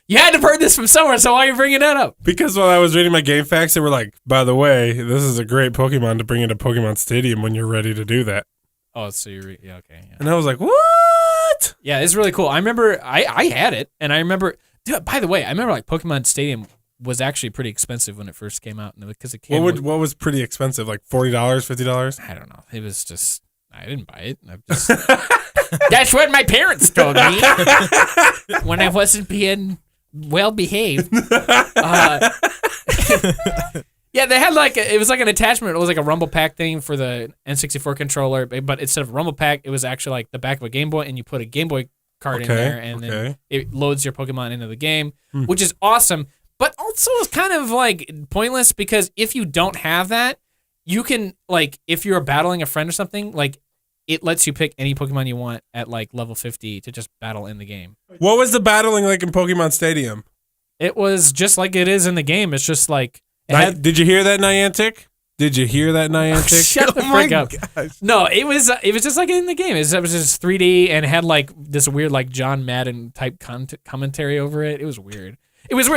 You had to have heard this from somewhere, so why are you bringing that up? Because when I was reading my game facts, they were like, by the way, this is a great Pokemon to bring into Pokemon Stadium when you're ready to do that. Oh, so you're yeah, okay. Yeah. And I was like, what? Yeah, it's really cool. I remember I had it, and I remember. Dude, by the way, I remember like Pokemon Stadium was actually pretty expensive when it first came out, because it came. What was pretty expensive? Like $40, $50? I don't know. It was just I didn't buy it. That's what my parents told me when I wasn't being well behaved. Yeah, they had it was like an attachment. It was like a Rumble Pack thing for the N64 controller, but instead of Rumble Pack, it was actually like the back of a Game Boy, and you put a Game Boy card in there, and then it loads your Pokemon into the game, which is awesome. But also it's kind of like pointless, because if you don't have that, you can if you're battling a friend or something, it lets you pick any Pokemon you want at level 50 to just battle in the game. What was the battling like in Pokemon Stadium? It was just like it is in the game. It's just like did you hear that, Niantic? Did you hear that, Niantic? Shut the frick up. Gosh. No, it was just like in the game. It was just 3D and had this weird John Madden type commentary over it. It was weird. There was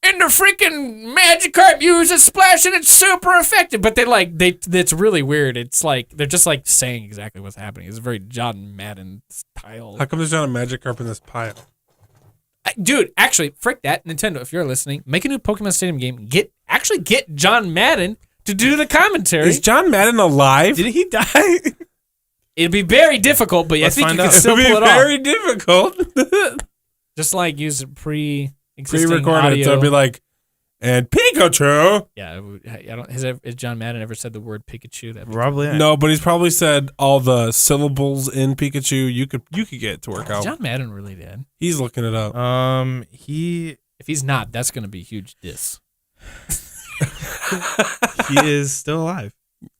and the freaking Magikarp uses splash and it's super effective. But it's really weird. It's they're just saying exactly what's happening. It's very John Madden style. How come there's not a Magikarp in this pile? Dude, actually, frick that. Nintendo, if you're listening, make a new Pokemon Stadium game. Get John Madden to do the commentary. Is John Madden alive? Did he die? It'd be very difficult, but I Let's think you find can out. still It'd pull be it off. very difficult. Just like use pre-existing Pre-recorded, audio. so it'd be like, and Pikachu. Yeah, I don't. Has John Madden ever said the word Pikachu? That'd be Probably. No, but he's probably said all the syllables in Pikachu. You could get it to work Is out. John Madden really dead? He's looking it up. He If he's not, that's going to be a huge diss. is still alive.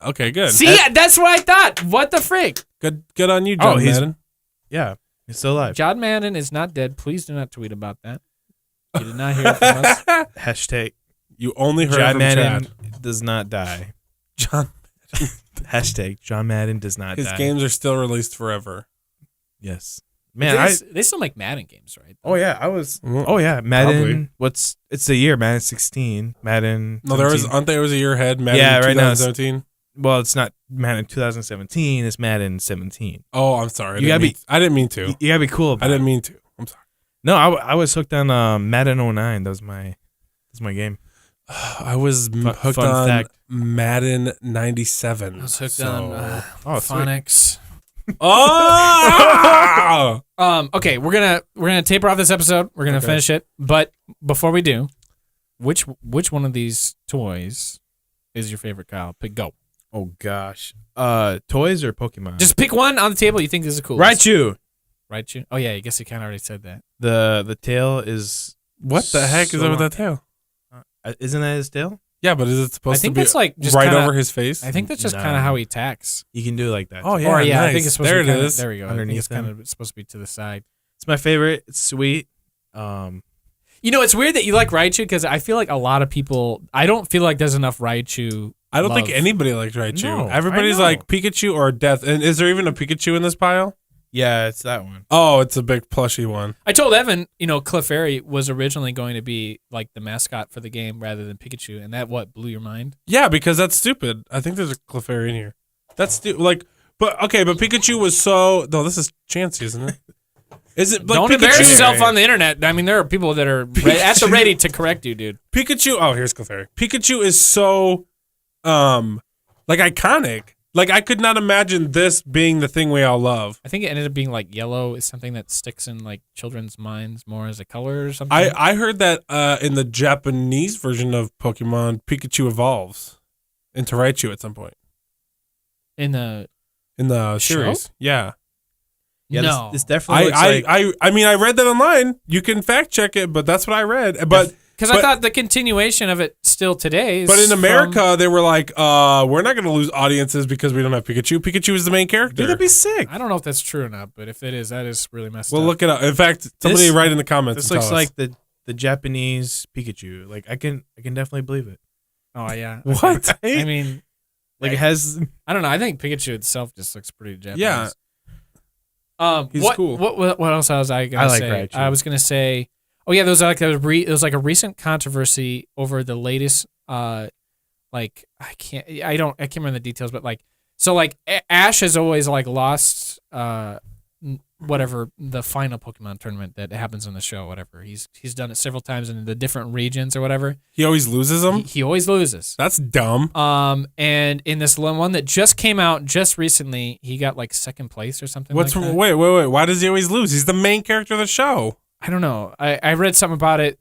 Okay, good. See, that's what I thought. What the frick? Good on you, John he's- Madden. Yeah, he's still alive. John Madden is not dead. Please do not tweet about that. You did not hear it from us. Hashtag You only heard John from Madden Chad. does not die. John, Hashtag John Madden does not his die. games are still released forever. Yes. Man, They still make Madden games, right? Oh yeah, I was. Mhm. Oh yeah, Madden. Probably. It's the year Madden 16, Madden. No, there was 17. aren't there was a year ahead. Madden Yeah, right now it's- 2017. Well, it's not Madden 2017. It's Madden 17. Oh, I'm sorry. You gotta be- I didn't mean to. You gotta be cool. About I didn't it. mean to. I'm sorry. No, I was hooked on Madden 09. That was my game. I was hooked fun on fact. Madden 97. I was hooked so- on Oh, sweet. phonics. Oh! Okay, we're gonna taper off this episode. We're gonna Okay. finish it, but before we do, which one of these toys is your favorite, Kyle? Go. Oh gosh. Toys or Pokemon? Just pick one on the table you think is the coolest. Raichu. Raichu. Oh yeah, I guess you kind of already said that. The tail is. What the heck is so up with long. that tail? Isn't that his tail? Yeah, but is it supposed I think to be that's like just right kinda- over his face? I think that's just Nah. kind of how he attacks. You can do it like that. Oh, yeah. or yeah, I nice. think it's supposed There to be it kinda, is. There we go. I think Underneath it's kind him. of supposed to be to the side. It's my favorite. It's sweet. You know, it's weird that you like Raichu because I feel like a lot of people. I don't feel like there's enough Raichu. I don't love. think anybody likes Raichu. No, Everybody's I know. like Pikachu or Death. And is there even a Pikachu in this pile? Yeah, it's that one. Oh, it's a big plushy one. I told Evan, Clefairy was originally going to be like the mascot for the game rather than Pikachu, and that blew your mind. Yeah, because that's stupid. I think there's a Clefairy in here. That's stupid. But Pikachu was so. No, this is Chansey, isn't it? Is it? Like, Don't Pikachu, embarrass yourself on the internet. I mean, there are people that are at the ready to correct you, dude. Pikachu. Oh, here's Clefairy. Pikachu is so, iconic. Like, I could not imagine this being the thing we all love. I think it ended up being like yellow is something that sticks in like children's minds more as a color or something. I heard that in the Japanese version of Pokemon, Pikachu evolves into Raichu at some point in the in the Show? series. Yeah. Yeah, no. this definitely looks like. I mean, I read that online. You can fact check it, but that's what I read. But Because I thought the continuation of it still today is But in from- America, they were like, we're not going to lose audiences because we don't have Pikachu. Pikachu is the main character. Dude, that'd be sick. I don't know if that's true or not, but if it is, that is really messed We'll up. look it up. In fact, somebody This- write in the comments. This and looks tell us. like the Japanese Pikachu. Like I can definitely believe it. Oh yeah. What? I mean, Like it has. I don't know. I think Pikachu itself just looks pretty Japanese. Yeah. He's what, cool. What else was I gonna I like say? Raichu. I was gonna say, oh yeah, there was like a recent controversy over the latest I can't remember the details, but Ash has always lost whatever the final Pokemon tournament that happens on the show, whatever. He's done it several times in the different regions or whatever. He always loses them? He always loses. That's dumb. And in this one that just came out just recently, he got second place or something. What's like that. wait? Why does he always lose? He's the main character of the show. I don't know. I read something about it.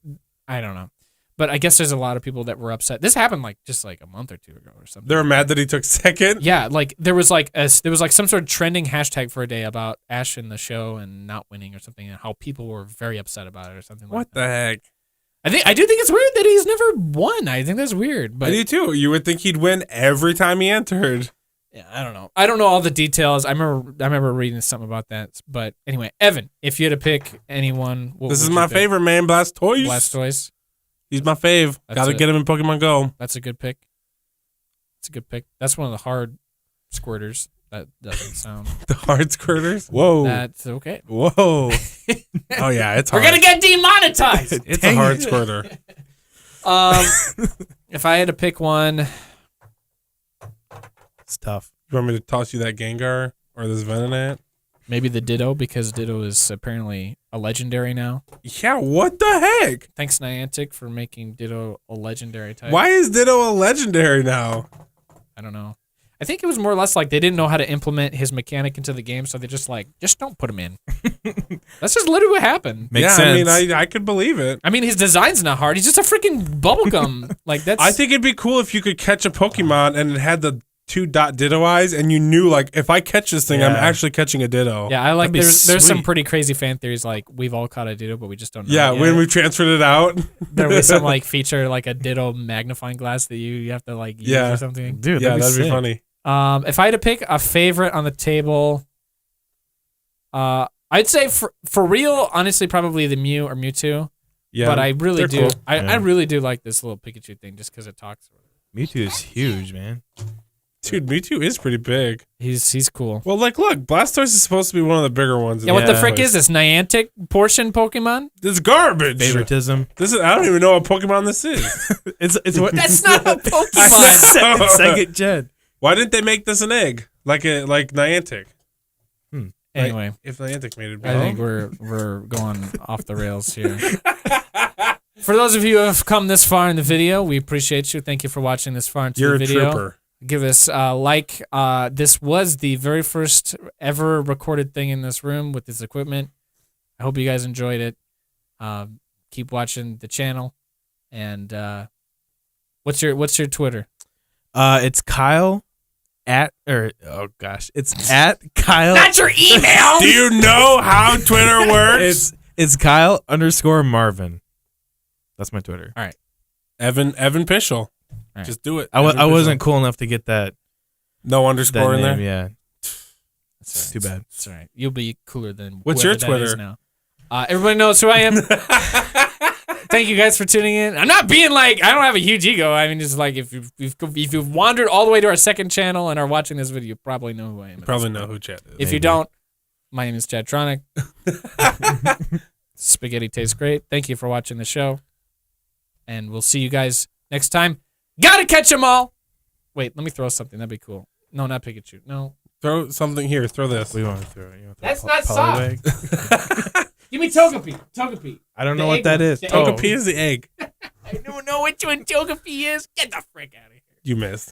I don't know. But I guess there's a lot of people that were upset. This happened just a month or two ago or something. They're mad that he took second. Yeah, there was some sort of trending hashtag for a day about Ash in the show and not winning or something, and how people were very upset about it or something What like the that. heck? I do think it's weird that he's never won. I think that's weird. But I do too. You would think he'd win every time he entered. yeah, I don't know. I don't know all the details. I remember reading something about that. But anyway, Evan, if you had to pick anyone, what This is would my you pick? favorite, man. Blastoise. Blastoise. He's my fave. That's Got to it. get him in Pokemon Go. That's a good pick. That's a good pick. That's one of the hard squirters. That doesn't sound. The hard squirters. Whoa. That's okay. Whoa. Oh yeah, it's We're hard. gonna get demonetized. It's a hard squirter. If I had to pick one, It's tough. You want me to toss you that Gengar or this Venonat? maybe the Ditto, because Ditto is apparently a legendary now. Yeah, what the heck? Thanks Niantic for making Ditto a legendary type. Why is Ditto a legendary now? I don't know. I think it was more or less like they didn't know how to implement his mechanic into the game, so they just don't put him in. That's just literally what happened. Makes yeah, sense. I mean, I could believe it. I mean, his design's not hard. He's just a freaking bubblegum. Like that's. I think it'd be cool if you could catch a Pokemon and it had the 2 Ditto eyes, and you knew like if I catch this thing, I'm actually catching a Ditto. Yeah, I like. That'd be There's some sweet. pretty crazy fan theories. Like we've all caught a Ditto, but we just don't know. Yeah, it yet. when we transferred it out, There was some like feature like a Ditto magnifying glass that you have to like use or something. Dude, yeah, that'd be sick. funny. If I had to pick a favorite on the table, I'd say for real, honestly, probably the Mew or Mewtwo. Yeah, but I really they're do. cool. I really do like this little Pikachu thing just because it talks. Mewtwo is huge, man. Dude, Mewtwo is pretty big. He's cool. Well, like, look, Blastoise is supposed to be one of the bigger ones. Yeah, what the Yeah. frick is this Niantic portion Pokemon? This is garbage. Favoritism. This is. I don't even know what Pokemon this is. It's what That's not a Pokemon. it's second gen. Why didn't they make this an egg like Niantic? Anyway, If Niantic made it, I think we're going off the rails here. For those of you who have come this far in the video, we appreciate you. Thank you for watching this far into you're a the video. trooper. Give us a like. This was the very first ever recorded thing in this room with this equipment. I hope you guys enjoyed it. Keep watching the channel. And what's your Twitter? It's Kyle it's at Kyle. That's your email. Do you know how Twitter works? It's Kyle _Marvin. That's my Twitter. Evan Pischel. Right. Just do it. I Evan wasn't Pischel. cool enough to get that No underscore in name, there. Yeah, That's too bad. That's all right. You'll be cooler than What's whoever your that is Twitter? now. Everybody knows who I am. Thank you guys for tuning in. I'm not being like I don't have a huge ego. I mean, just like if you've wandered all the way to our second channel and are watching this video, you probably know who I am. Probably know who Chad is. If you don't, my name is Chadtronic. Spaghetti tastes great. Thank you for watching the show, and we'll see you guys next time. Gotta catch them all. Wait, let me throw something. That'd be cool. No, not Pikachu. No, Throw something here. Throw this. What do you want to throw? You want to That's throw not Poliwag? give me Togepi. Togepi. I don't The know what egg that one. is. The Togepi is the egg. I don't know which one Togepi is. Get the frick out of here. You missed.